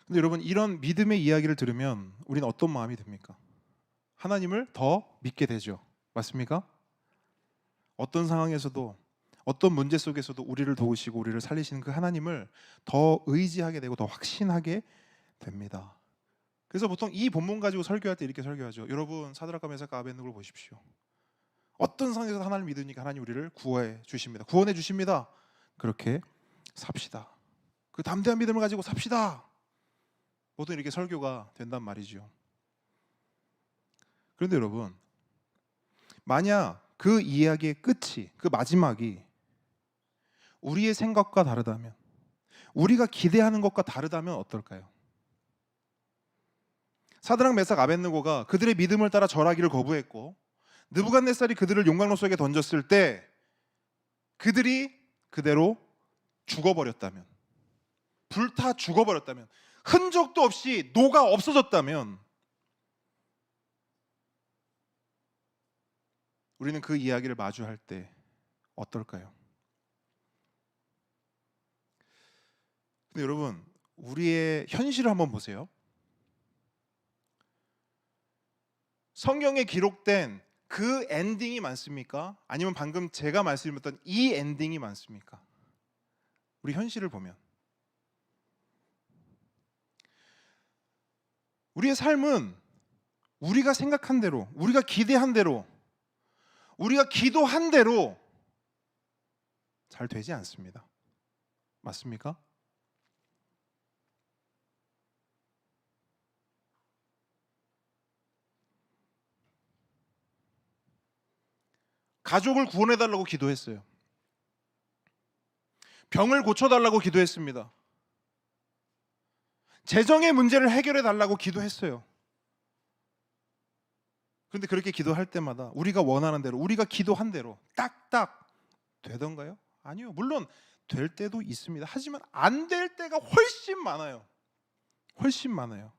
근데 여러분, 이런 믿음의 이야기를 들으면 우리는 어떤 마음이 듭니까? 하나님을 더 믿게 되죠. 맞습니까? 어떤 상황에서도, 어떤 문제 속에서도 우리를 도우시고 우리를 살리시는 그 하나님을 더 의지하게 되고 더 확신하게 됩니다. 그래서 보통 이 본문 가지고 설교할 때 이렇게 설교하죠. 여러분, 사드락과 메삭과 아벳느고를 보십시오. 어떤 상황에서 하나님을 믿으니까 하나님 우리를 구원해 주십니다. 구원해 주십니다. 그렇게 삽시다. 그 담대한 믿음을 가지고 삽시다. 보통 이렇게 설교가 된단 말이죠. 그런데 여러분, 만약 그 이야기의 끝이, 그 마지막이 우리의 생각과 다르다면, 우리가 기대하는 것과 다르다면 어떨까요? 사드락, 메삭, 아벳느고가 그들의 믿음을 따라 절하기를 거부했고 느부갓네살이 그들을 용광로 속에 던졌을 때 그들이 그대로 죽어버렸다면, 불타 죽어버렸다면, 흔적도 없이 녹아 없어졌다면 우리는 그 이야기를 마주할 때 어떨까요? 근데 여러분, 우리의 현실을 한번 보세요. 성경에 기록된 그 엔딩이 많습니까? 아니면 방금 제가 말씀드렸던 이 엔딩이 많습니까? 우리 현실을 보면 우리의 삶은 우리가 생각한 대로, 우리가 기대한 대로, 우리가 기도한 대로 잘 되지 않습니다. 맞습니까? 가족을 구원해달라고 기도했어요. 병을 고쳐달라고 기도했습니다. 재정의 문제를 해결해달라고 기도했어요. 그런데 그렇게 기도할 때마다 우리가 원하는 대로, 우리가 기도한 대로 딱딱 되던가요? 아니요. 물론 될 때도 있습니다. 하지만 안 될 때가 훨씬 많아요. 훨씬 많아요.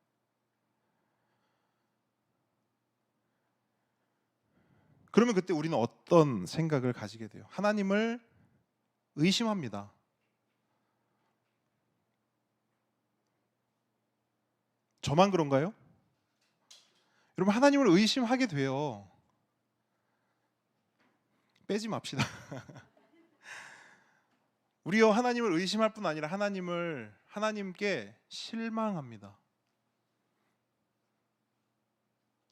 그러면 그때 우리는 어떤 생각을 가지게 돼요? 하나님을 의심합니다. 저만 그런가요? 여러분, 하나님을 의심하게 돼요. 빼지 맙시다. 우리요, 하나님을 의심할 뿐 아니라 하나님께 실망합니다.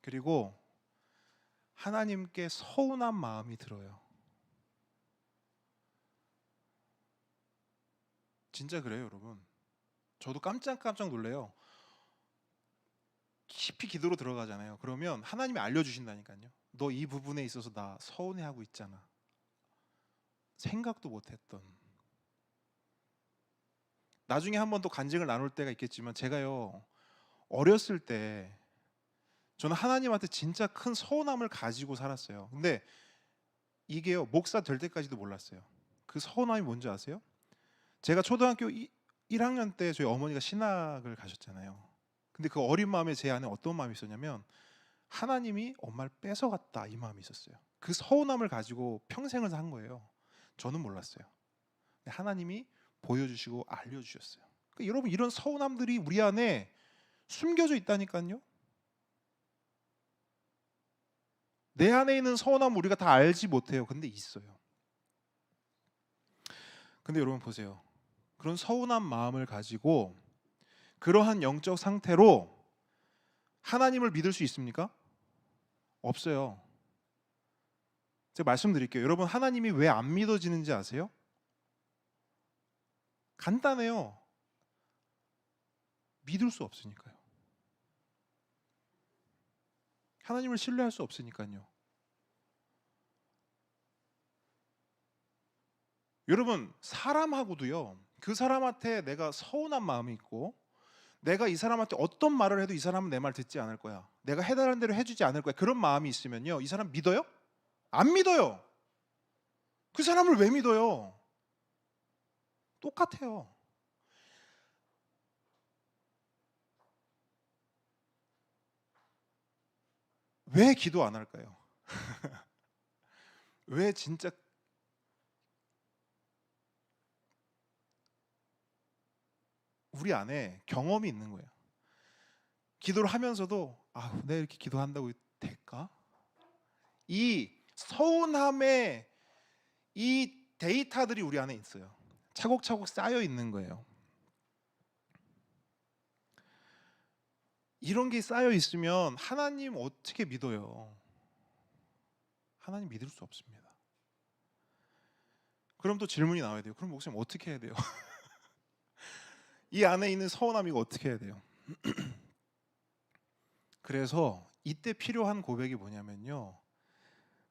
그리고 하나님께 서운한 마음이 들어요. 진짜 그래요, 여러분. 저도 깜짝깜짝 놀래요. 깊이 기도로 들어가잖아요. 그러면 하나님이 알려주신다니까요. 너 이 부분에 있어서 나 서운해하고 있잖아. 생각도 못했던. 나중에 한 번 또 간증을 나눌 때가 있겠지만, 제가요, 어렸을 때 저는 하나님한테 진짜 큰 서운함을 가지고 살았어요. 근데 이게요, 목사 될 때까지도 몰랐어요. 그 서운함이 뭔지 아세요? 제가 초등학교 1학년 때 저희 어머니가 신학을 가셨잖아요. 근데 그 어린 마음에 제 안에 어떤 마음이 있었냐면, 하나님이 엄마를 뺏어갔다, 이 마음이 있었어요. 그 서운함을 가지고 평생을 산 거예요. 저는 몰랐어요. 근데 하나님이 보여주시고 알려주셨어요. 그러니까 여러분, 이런 서운함들이 우리 안에 숨겨져 있다니까요. 내 안에 있는 서운함 우리가 다 알지 못해요. 근데 있어요. 근데 여러분 보세요. 그런 서운한 마음을 가지고 그러한 영적 상태로 하나님을 믿을 수 있습니까? 없어요. 제가 말씀드릴게요. 여러분, 하나님이 왜 안 믿어지는지 아세요? 간단해요. 믿을 수 없으니까요. 하나님을 신뢰할 수 없으니까요. 여러분, 사람하고도요, 그 사람한테 내가 서운한 마음이 있고, 내가 이 사람한테 어떤 말을 해도 이 사람은 내 말 듣지 않을 거야, 내가 해달라는 대로 해주지 않을 거야, 그런 마음이 있으면요, 이 사람 믿어요? 안 믿어요. 그 사람을 왜 믿어요? 똑같아요. 왜 기도 안 할까요? 왜 진짜 우리 안에 경험이 있는 거예요. 기도를 하면서도 내가 이렇게 기도한다고 될까? 이 서운함의 이 데이터들이 우리 안에 있어요. 차곡차곡 쌓여 있는 거예요. 이런 게 쌓여 있으면 하나님 어떻게 믿어요? 하나님 믿을 수 없습니다. 그럼 또 질문이 나와야 돼요. 그럼 목사님 어떻게 해야 돼요? 이 안에 있는 서운함 이거 어떻게 해야 돼요? 그래서 이때 필요한 고백이 뭐냐면요,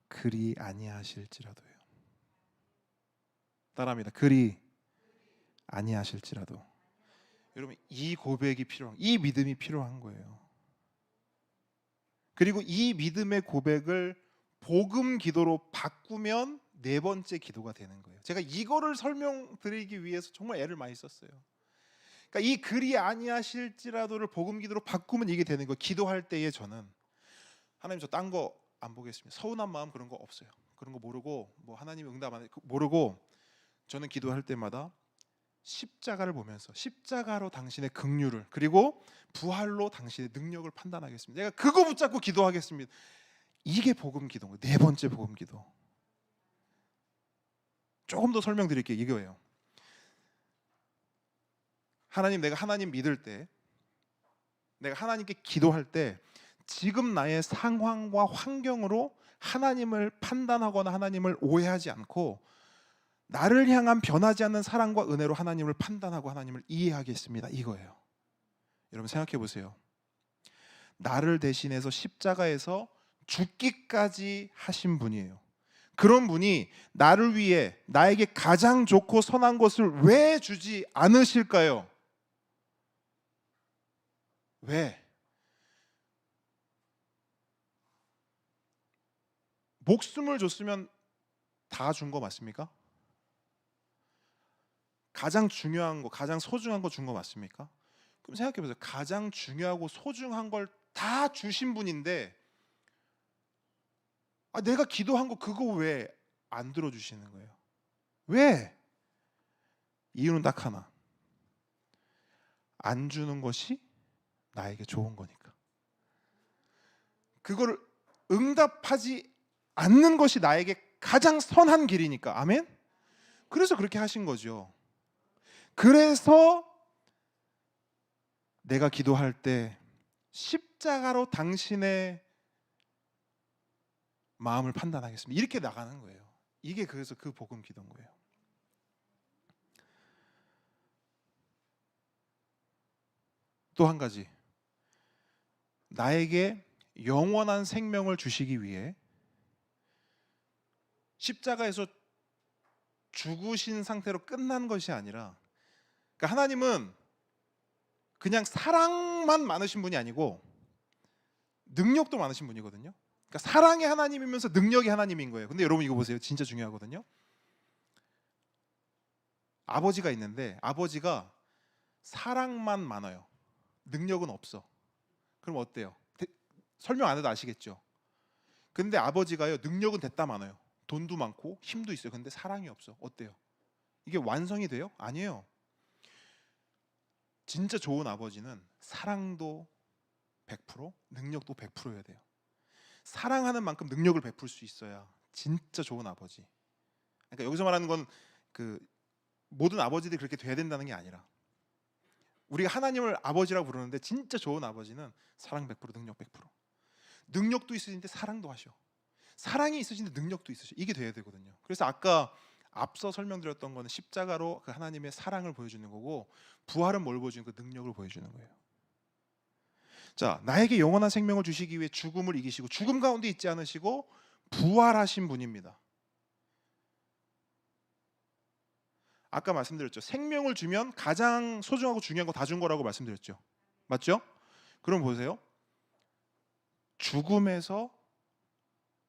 그리 아니하실지라도요. 따라합니다. 그리 아니하실지라도. 여러분, 이 고백이 필요한, 이 믿음이 필요한 거예요. 그리고 이 믿음의 고백을 복음 기도로 바꾸면 네 번째 기도가 되는 거예요. 제가 이거를 설명드리기 위해서 정말 애를 많이 썼어요. 그러니까 이 그리 아니하실지라도를 복음 기도로 바꾸면 이게 되는 거예요. 기도할 때에 저는 하나님 저 딴 거 안 보겠습니다. 서운한 마음 그런 거 없어요. 그런 거 모르고 뭐 하나님이 응답 안 해 모르고 저는 기도할 때마다 십자가를 보면서 십자가로 당신의 긍휼을 그리고 부활로 당신의 능력을 판단하겠습니다. 내가 그거 붙잡고 기도하겠습니다. 이게 복음 기도인 거예요. 네 번째 복음 기도. 조금 더 설명드릴게요. 이거예요. 하나님, 내가 하나님 믿을 때, 내가 하나님께 기도할 때 지금 나의 상황과 환경으로 하나님을 판단하거나 하나님을 오해하지 않고 나를 향한 변하지 않는 사랑과 은혜로 하나님을 판단하고 하나님을 이해하겠습니다. 이거예요. 여러분 생각해 보세요. 나를 대신해서 십자가에서 죽기까지 하신 분이에요. 그런 분이 나를 위해 나에게 가장 좋고 선한 것을 왜 주지 않으실까요? 왜? 목숨을 줬으면 다 준 거 맞습니까? 가장 중요한 거, 가장 소중한 거 준 거 맞습니까? 그럼 생각해 보세요. 가장 중요하고 소중한 걸 다 주신 분인데 내가 기도한 거 그거 왜 안 들어주시는 거예요? 왜? 이유는 딱 하나. 안 주는 것이 나에게 좋은 거니까. 그거를 응답하지 않는 것이 나에게 가장 선한 길이니까. 아멘? 그래서 그렇게 하신 거죠. 그래서 내가 기도할 때 십자가로 당신의 마음을 판단하겠습니다. 이렇게 나가는 거예요. 이게 그래서 그 복음 기도인 거예요. 또 한 가지. 나에게 영원한 생명을 주시기 위해 십자가에서 죽으신 상태로 끝난 것이 아니라, 그러니까 하나님은 그냥 사랑만 많으신 분이 아니고 능력도 많으신 분이거든요. 그러니까 사랑의 하나님이면서 능력의 하나님인 거예요. 근데 여러분 이거 보세요. 진짜 중요하거든요. 아버지가 있는데 아버지가 사랑만 많아요. 능력은 없어. 그럼 어때요? 설명 안 해도 아시겠죠? 근데 아버지가요, 능력은 됐다 많아요. 돈도 많고 힘도 있어요. 근데 사랑이 없어. 어때요? 이게 완성이 돼요? 아니에요. 진짜 좋은 아버지는 사랑도 100%, 능력도 100%여야 돼요. 사랑하는 만큼 능력을 베풀 수 있어야 진짜 좋은 아버지. 그러니까 여기서 말하는 건 그 모든 아버지들이 그렇게 돼야 된다는 게 아니라, 우리가 하나님을 아버지라고 부르는데 진짜 좋은 아버지는 사랑 100%, 능력 100%. 능력도 있으신데 사랑도 하셔. 사랑이 있으신데 능력도 있으셔. 이게 돼야 되거든요. 그래서 아까 앞서 설명드렸던 거는 십자가로 그 하나님의 사랑을 보여주는 거고, 부활은 뭘 보여주는 거? 능력을 보여주는 거예요. 자, 나에게 영원한 생명을 주시기 위해 죽음을 이기시고 죽음 가운데 있지 않으시고 부활하신 분입니다. 아까 말씀드렸죠. 생명을 주면 가장 소중하고 중요한 거 다 준 거라고 말씀드렸죠. 맞죠? 그럼 보세요. 죽음에서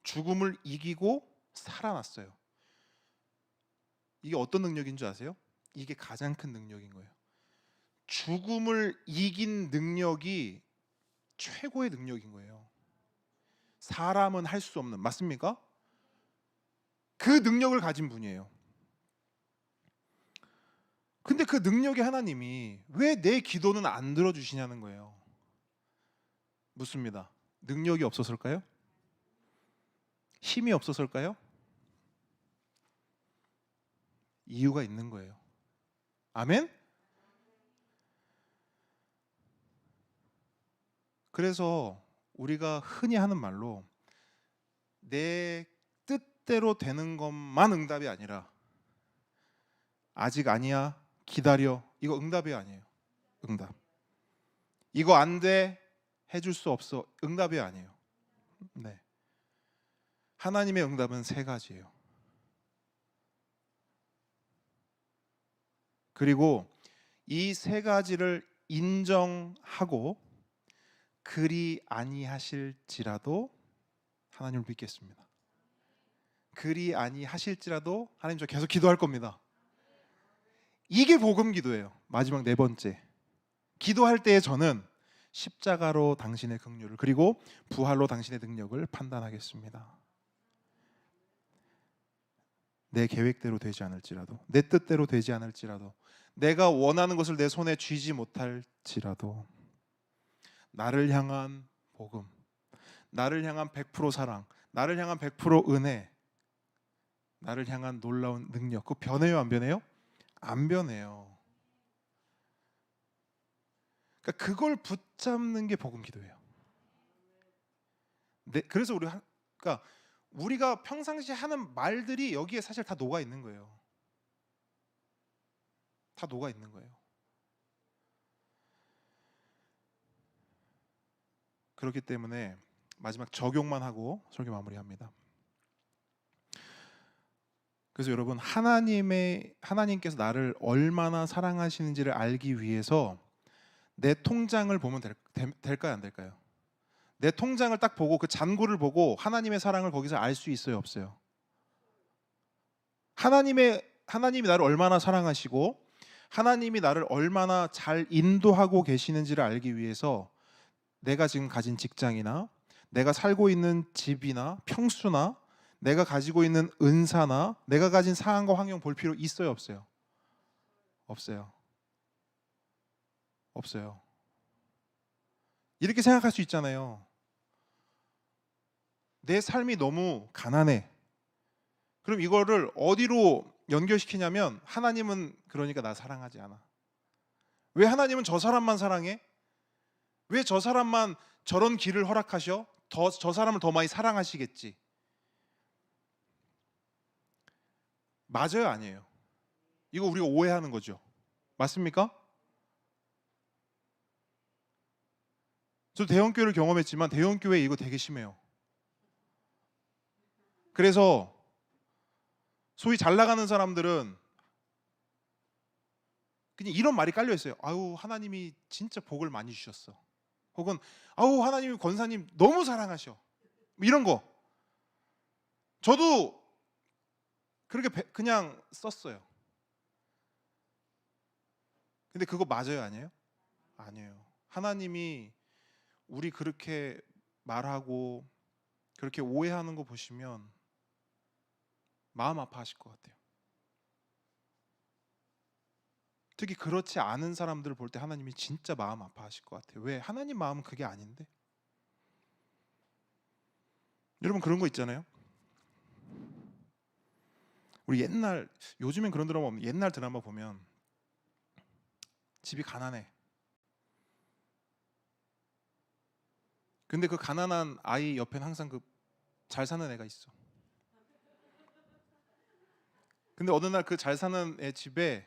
죽음을 이기고 살아났어요. 이게 어떤 능력인 줄 아세요? 이게 가장 큰 능력인 거예요. 죽음을 이긴 능력이 최고의 능력인 거예요. 사람은 할 수 없는, 맞습니까? 그 능력을 가진 분이에요. 근데 그 능력의 하나님이 왜 내 기도는 안 들어주시냐는 거예요. 묻습니다. 능력이 없어서일까요? 힘이 없어서일까요? 이유가 있는 거예요. 아멘? 그래서 우리가 흔히 하는 말로 내 뜻대로 되는 것만 응답이 아니라, 아직 아니야, 기다려, 이거 응답이 아니에요. 응답. 이거 안 돼, 해줄 수 없어, 응답이 아니에요. 네. 하나님의 응답은 세 가지예요. 그리고 이 세 가지를 인정하고 그리 아니하실지라도 하나님을 믿겠습니다. 그리 아니하실지라도 하나님, 저 계속 기도할 겁니다. 이게 복음 기도예요. 마지막 네 번째. 기도할 때에 저는 십자가로 당신의 긍휼을 그리고 부활로 당신의 능력을 판단하겠습니다. 내 계획대로 되지 않을지라도, 내 뜻대로 되지 않을지라도, 내가 원하는 것을 내 손에 쥐지 못할지라도 나를 향한 복음, 나를 향한 100% 사랑, 나를 향한 100% 은혜, 나를 향한 놀라운 능력, 그거 변해요 안 변해요? 안 변해요. 그러니까 그걸 붙잡는 게 복음 기도예요. 그래서 그러니까 우리가 평상시에 하는 말들이 여기에 사실 다 녹아 있는 거예요. 다 녹아 있는 거예요. 그렇기 때문에 마지막 적용만 하고 설교 마무리합니다. 그래서 여러분, 하나님께서 나를 얼마나 사랑하시는지를 알기 위해서 내 통장을 보면 될까요, 안 될까요? 내 통장을 딱 보고 그 잔고를 보고 하나님의 사랑을 거기서 알 수 있어요, 없어요? 하나님이 나를 얼마나 사랑하시고 하나님이 나를 얼마나 잘 인도하고 계시는지를 알기 위해서 내가 지금 가진 직장이나 내가 살고 있는 집이나 평수나 내가 가지고 있는 은사나 내가 가진 상황과 환경 볼 필요 있어요, 없어요? 없어요. 없어요. 이렇게 생각할 수 있잖아요. 내 삶이 너무 가난해. 그럼 이거를 어디로 연결시키냐면 하나님은 그러니까 나 사랑하지 않아. 왜 하나님은 저 사람만 사랑해? 왜 저 사람만 저런 길을 허락하셔? 저 사람을 더 많이 사랑하시겠지. 맞아요, 아니에요? 이거 우리가 오해하는 거죠. 맞습니까? 저 대형교회를 경험했지만 대형교회 이거 되게 심해요. 그래서 소위 잘 나가는 사람들은 그냥 이런 말이 깔려 있어요. 아유, 하나님이 진짜 복을 많이 주셨어. 혹은 아우, 하나님이 권사님 너무 사랑하셔. 이런 거. 저도 그렇게 그냥 썼어요. 근데 그거 맞아요, 아니에요? 아니에요. 하나님이 우리 그렇게 말하고 그렇게 오해하는 거 보시면 마음 아파하실 것 같아요. 특히 그렇지 않은 사람들을 볼 때 하나님이 진짜 마음 아파하실 것 같아요. 왜? 하나님 마음은 그게 아닌데. 여러분, 그런 거 있잖아요. 우리 요즘엔 그런 드라마 없는, 옛날 드라마 보면 집이 가난해. 근데 그 가난한 아이 옆엔 항상 그 잘 사는 애가 있어. 근데 어느 날 그 잘 사는 애 집에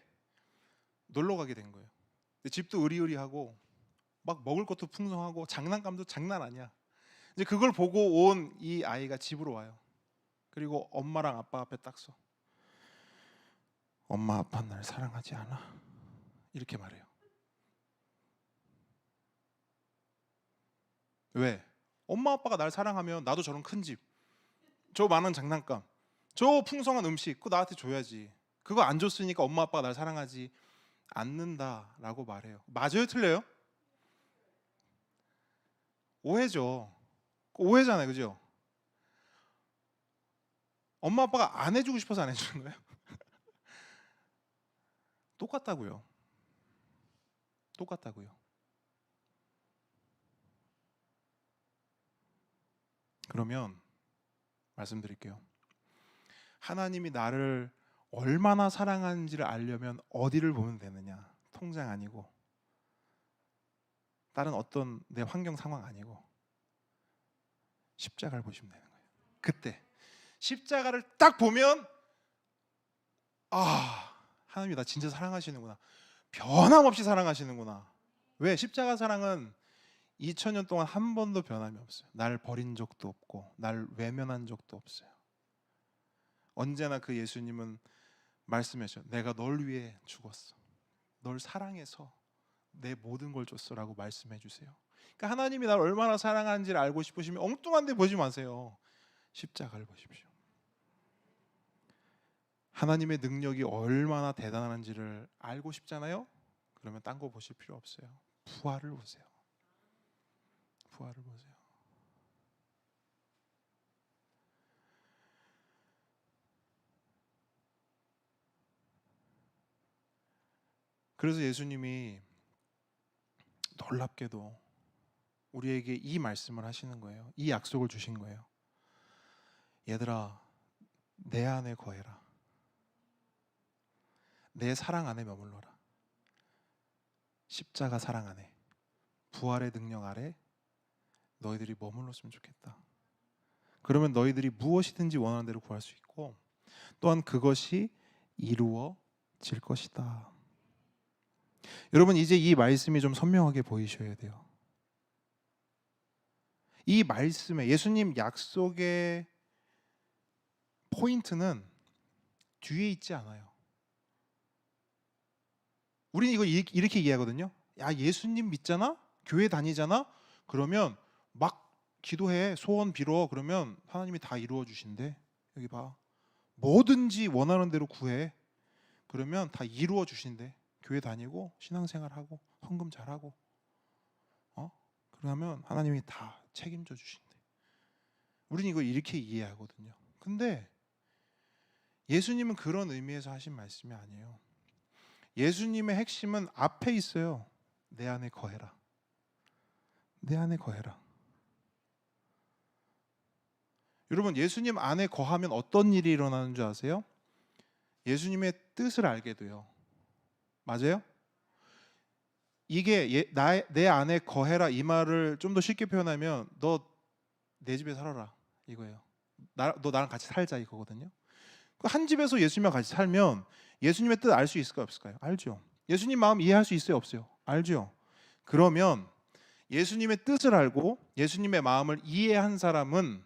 놀러 가게 된 거예요. 근데 집도 으리으리하고 막 먹을 것도 풍성하고 장난감도 장난 아니야. 이제 그걸 보고 온 이 아이가 집으로 와요. 그리고 엄마랑 아빠 앞에 딱 서. 엄마 아빠 날 사랑하지 않아. 이렇게 말해요. 왜? 엄마 아빠가 날 사랑하면 나도 저런 큰 집, 저 많은 장난감, 저 풍성한 음식 그거 나한테 줘야지. 그거 안 줬으니까 엄마 아빠가 날 사랑하지 않는다라고 말해요. 맞아요, 틀려요? 오해죠. 오해잖아요, 그죠? 엄마 아빠가 안 해주고 싶어서 안 해주는 거예요? 똑같다고요. 똑같다고요. 그러면 말씀드릴게요. 하나님이 나를 얼마나 사랑하는지를 알려면 어디를 보면 되느냐? 통장 아니고 다른 어떤 내 환경 상황 아니고 십자가를 보시면 되는 거예요. 그때 십자가를 딱 보면 하나님이 나 진짜 사랑하시는구나. 변함없이 사랑하시는구나. 왜? 십자가 사랑은 2000년 동안 한 번도 변함이 없어요. 날 버린 적도 없고 날 외면한 적도 없어요. 언제나 그 예수님은 말씀하셔. 내가 널 위해 죽었어. 널 사랑해서 내 모든 걸 줬어라고 말씀해 주세요. 그러니까 하나님이 나를 얼마나 사랑하는지를 알고 싶으시면 엉뚱한 데 보지 마세요. 십자가를 보십시오. 하나님의 능력이 얼마나 대단한지를 알고 싶잖아요. 그러면 딴 거 보실 필요 없어요. 부활을 보세요. 부활을 보세요. 그래서 예수님이 놀랍게도 우리에게 이 말씀을 하시는 거예요. 이 약속을 주신 거예요. 얘들아, 내 안에 거해라. 내 사랑 안에 머물러라. 십자가 사랑 안에, 부활의 능력 아래 너희들이 머물렀으면 좋겠다. 그러면 너희들이 무엇이든지 원하는 대로 구할 수 있고, 또한 그것이 이루어질 것이다. 여러분, 이제 이 말씀이 좀 선명하게 보이셔야 돼요. 이 말씀에, 예수님 약속의 포인트는 뒤에 있지 않아요. 우리는 이거 이렇게 이해하거든요. 야, 예수님 믿잖아? 교회 다니잖아? 그러면 막 기도해, 소원 빌어. 그러면 하나님이 다 이루어 주신대. 여기 봐. 뭐든지 원하는 대로 구해. 그러면 다 이루어 주신대. 교회 다니고 신앙생활하고 헌금 잘하고, 그러면 하나님이 다 책임져 주신대. 우리는 이거 이렇게 이해하거든요. 근데 예수님은 그런 의미에서 하신 말씀이 아니에요. 예수님의 핵심은 앞에 있어요. 내 안에 거해라. 내 안에 거해라. 여러분, 예수님 안에 거하면 어떤 일이 일어나는 줄 아세요? 예수님의 뜻을 알게 돼요. 맞아요? 이게 내 안에 거해라 이 말을 좀 더 쉽게 표현하면 너 내 집에 살아라 이거예요. 너 나랑 같이 살자 이거거든요. 한 집에서 예수님과 같이 살면 예수님의 뜻 알 수 있을까요, 없을까요? 알죠. 예수님 마음 이해할 수 있어요, 없어요? 알죠. 그러면 예수님의 뜻을 알고 예수님의 마음을 이해한 사람은,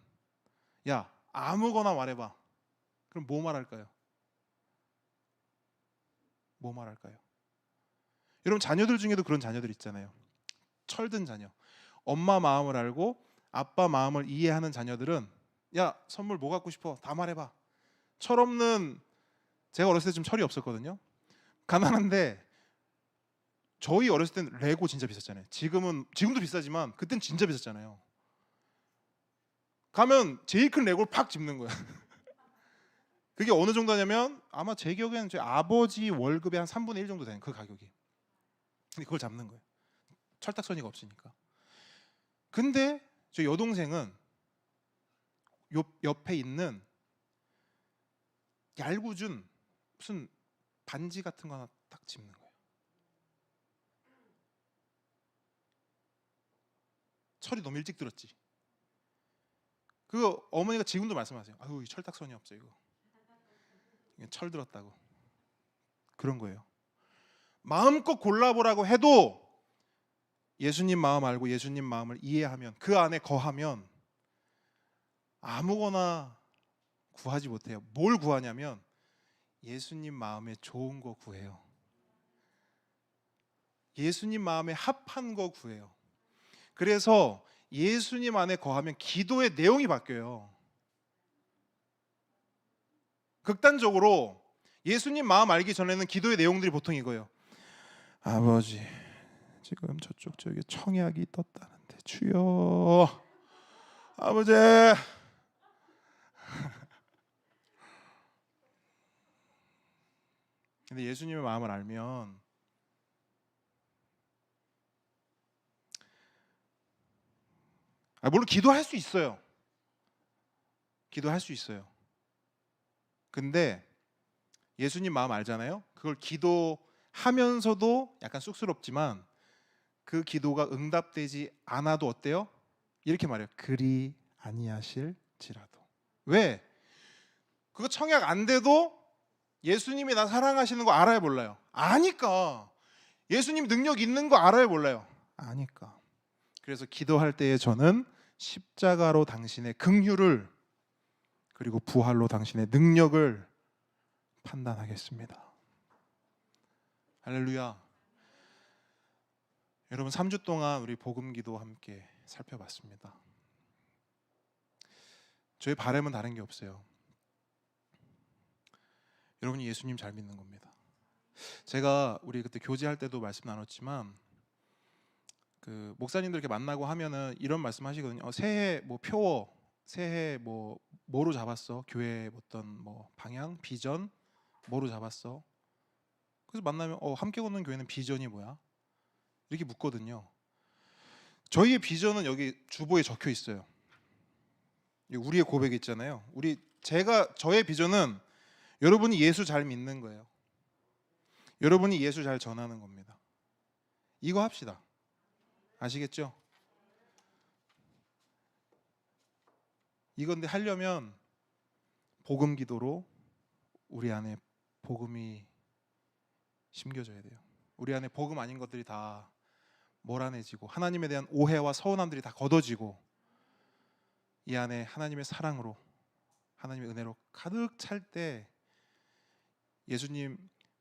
야, 아무거나 말해봐. 그럼 뭐 말할까요? 뭐 말할까요? 여러분, 자녀들 중에도 그런 자녀들 있잖아요. 철든 자녀. 엄마 마음을 알고 아빠 마음을 이해하는 자녀들은, 야, 선물 뭐 갖고 싶어? 다 말해봐. 철없는, 제가 어렸을 때 좀 철이 없었거든요. 가난한데 저희 어렸을 땐 레고 진짜 비쌌잖아요. 지금도 비싸지만 그땐 진짜 비쌌잖아요. 가면 제일 큰 레고를 팍 집는 거야. 그게 어느 정도냐면 아마 제 기억에는 저희 아버지 월급의 한 3분의 1 정도 되는 그 가격이. 근데 그걸 잡는 거예요. 철딱서니가 없으니까. 근데 저 여동생은 옆에 있는 얄궂은 무슨 반지 같은 거 하나 딱 집는 거예요. 철이 너무 일찍 들었지. 그거 어머니가 지금도 말씀하세요. 아유, 이 철딱선이 없어 이거. 철 들었다고. 그런 거예요. 마음껏 골라보라고 해도 예수님 마음 알고 예수님 마음을 이해하면, 그 안에 거하면 아무거나 구하지 못해요. 뭘 구하냐면 예수님 마음에 좋은 거 구해요. 예수님 마음에 합한 거 구해요. 그래서 예수님 안에 거하면 기도의 내용이 바뀌어요. 극단적으로 예수님 마음 알기 전에는 기도의 내용들이 보통 이거예요. 아버지, 지금 저쪽 저기 청약이 떴다는데 주여, 아버지. 근데 예수님의 마음을 알면 물론 기도할 수 있어요. 기도할 수 있어요. 근데 예수님 마음 알잖아요. 그걸 기도하면서도 약간 쑥스럽지만 그 기도가 응답되지 않아도 어때요? 이렇게 말해요. 그리 아니하실지라도. 왜? 그거 청약 안 돼도 예수님이 나 사랑하시는 거 알아요, 몰라요? 아니까. 예수님 능력 있는 거 알아요, 몰라요? 아니까. 그래서 기도할 때에 저는 십자가로 당신의 긍휼을, 그리고 부활로 당신의 능력을 판단하겠습니다. 할렐루야. 여러분, 3주 동안 우리 복음 기도 함께 살펴봤습니다. 저의 바람은 다른 게 없어요. 여러분이 예수님 잘 믿는 겁니다. 제가 우리 그때 교제할 때도 말씀 나눴지만 그 목사님들 이렇게 만나고 하면은 이런 말씀하시거든요. 새해 뭐 표어, 새해 뭐 뭐로 잡았어? 교회 어떤 뭐 방향, 비전 뭐로 잡았어? 그래서 만나면 함께 걷는 교회는 비전이 뭐야? 이렇게 묻거든요. 저희의 비전은 여기 주보에 적혀 있어요. 우리의 고백 있잖아요. 저의 비전은 여러분이 예수 잘 믿는 거예요. 여러분이 예수 잘 전하는 겁니다. 이거 합시다. 아시겠죠? 이건데 하려면 복음 기도로 우리 안에 복음이 심겨져야 돼요. 우리 안에 복음 아닌 것들이 다 몰아내지고 하나님에 대한 오해와 서운함들이 다 걷어지고 이 안에 하나님의 사랑으로 하나님의 은혜로 가득 찰 때 예수님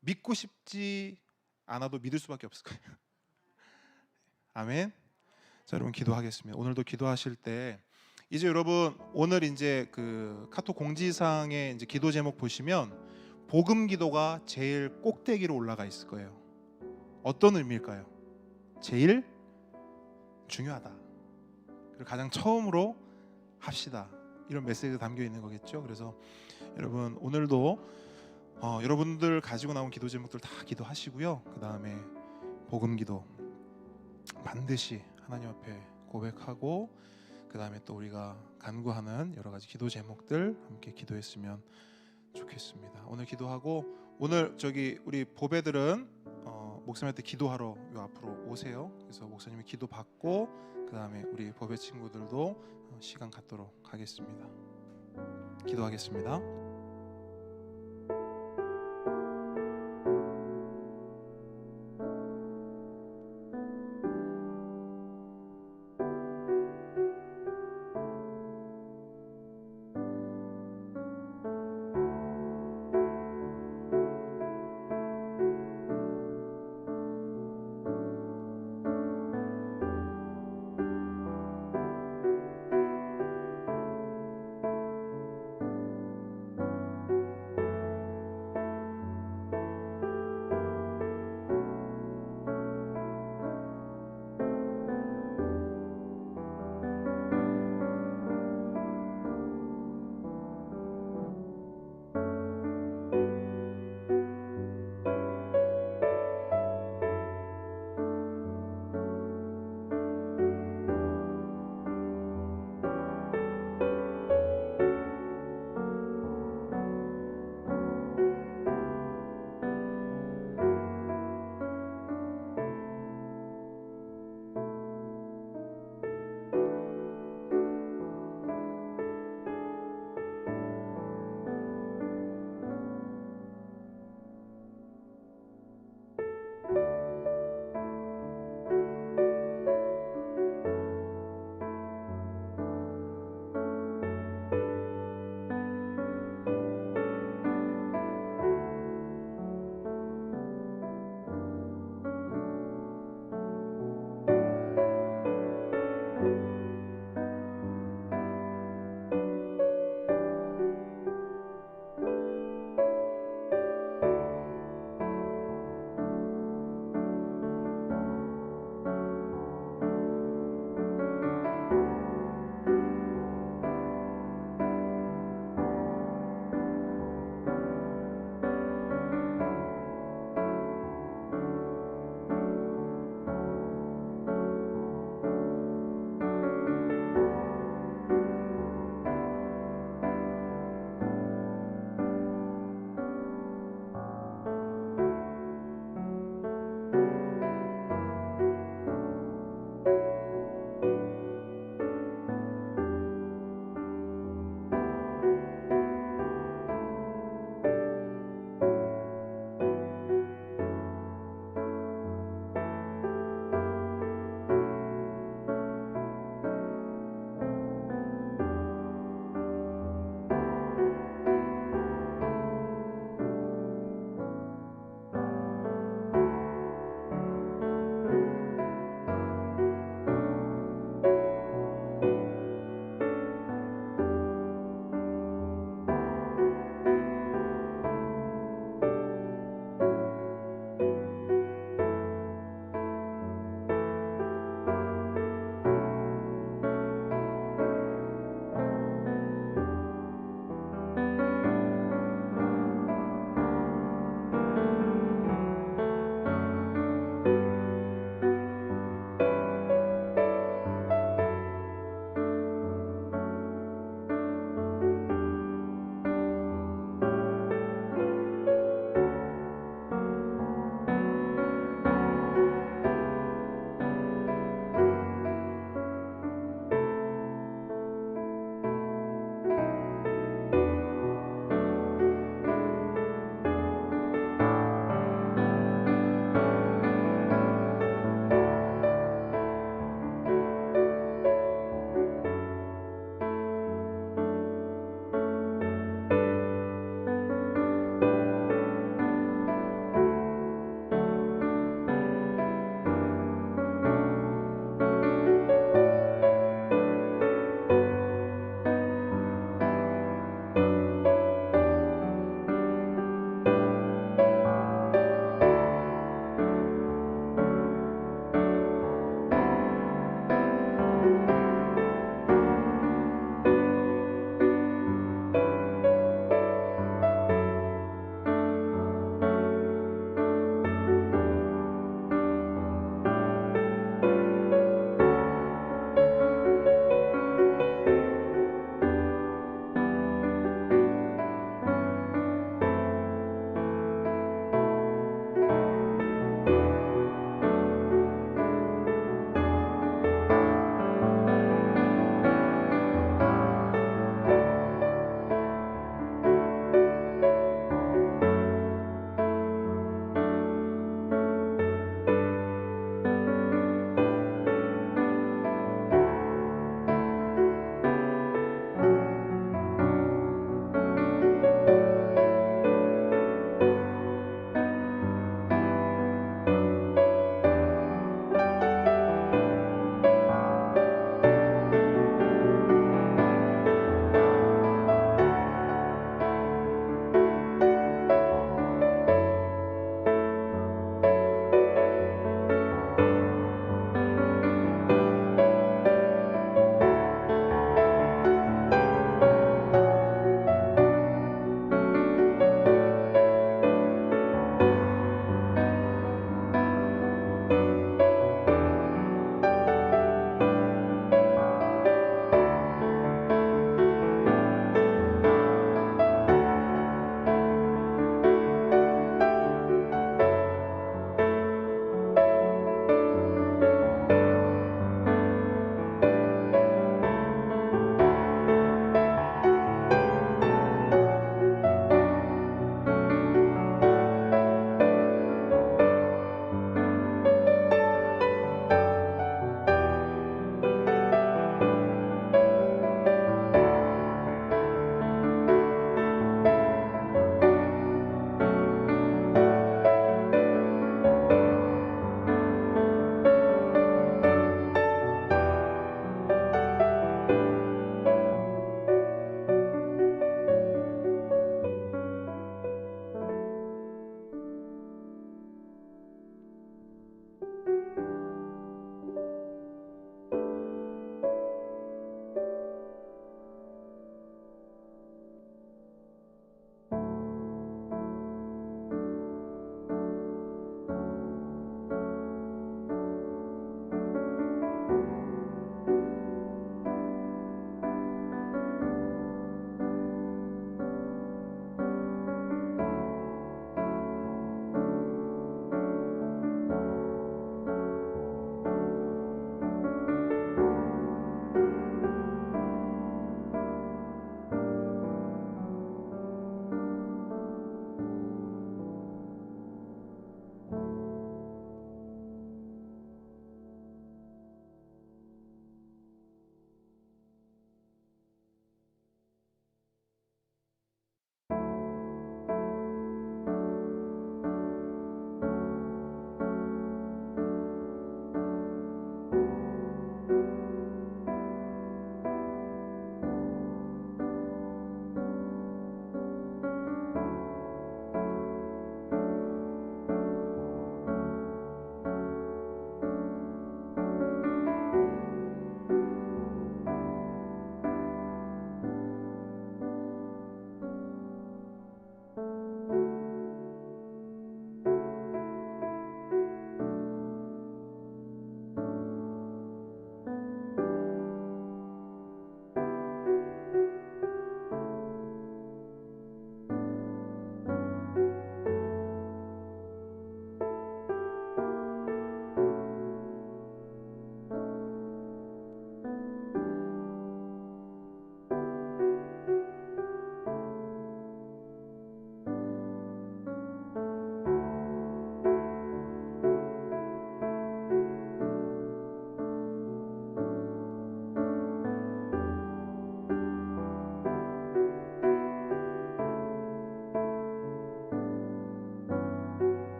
믿고 싶지 않아도 믿을 수밖에 없을 거예요. 아멘. 자, 여러분 기도하겠습니다. 오늘도 기도하실 때 이제 여러분 오늘 이제 그 카톡 공지사항에 이제 기도 제목 보시면 복음 기도가 제일 꼭대기로 올라가 있을 거예요. 어떤 의미일까요? 제일 중요하다. 그리고 가장 처음으로 합시다. 이런 메시지가 담겨 있는 거겠죠. 그래서 여러분 오늘도 여러분들 가지고 나온 기도 제목들 다 기도하시고요. 그 다음에 복음 기도 반드시 하나님 앞에 고백하고 그 다음에 또 우리가 간구하는 여러 가지 기도 제목들 함께 기도했으면 좋겠습니다. 오늘 기도하고 오늘 우리 보배들은 목사님한테 기도하러 요 앞으로 오세요. 그래서 목사님이 기도 받고 그 다음에 우리 보배 친구들도 시간 갖도록 하겠습니다. 기도하겠습니다.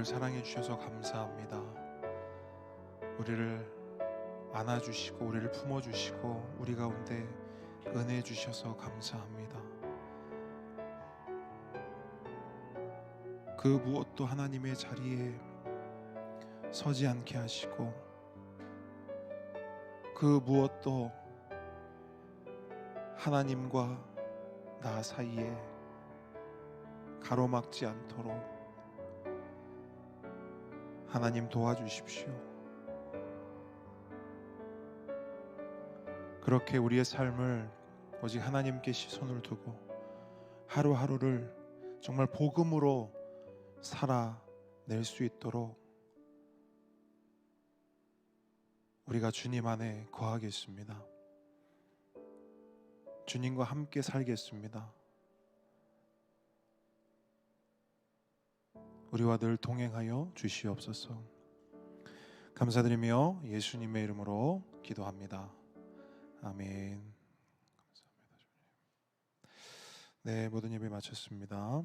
우리를 사랑해 주셔서 감사합니다. 우리를 안아주시고 우리를 품어주시고 우리 가운데 은혜 주셔서 감사합니다. 그 무엇도 하나님의 자리에 서지 않게 하시고 그 무엇도 하나님과 나 사이에 가로막지 않도록 하나님 도와주십시오. 그렇게 우리의 삶을 오직 하나님께 시선을 두고 하루하루를 정말 복음으로 살아낼 수 있도록 우리가 주님 안에 거하겠습니다. 주님과 함께 살겠습니다. 우리와 늘 동행하여 주시옵소서. 감사드리며 예수님의 이름으로 기도합니다. 아멘. 감사합니다, 주님. 네, 모든 예배 마쳤습니다.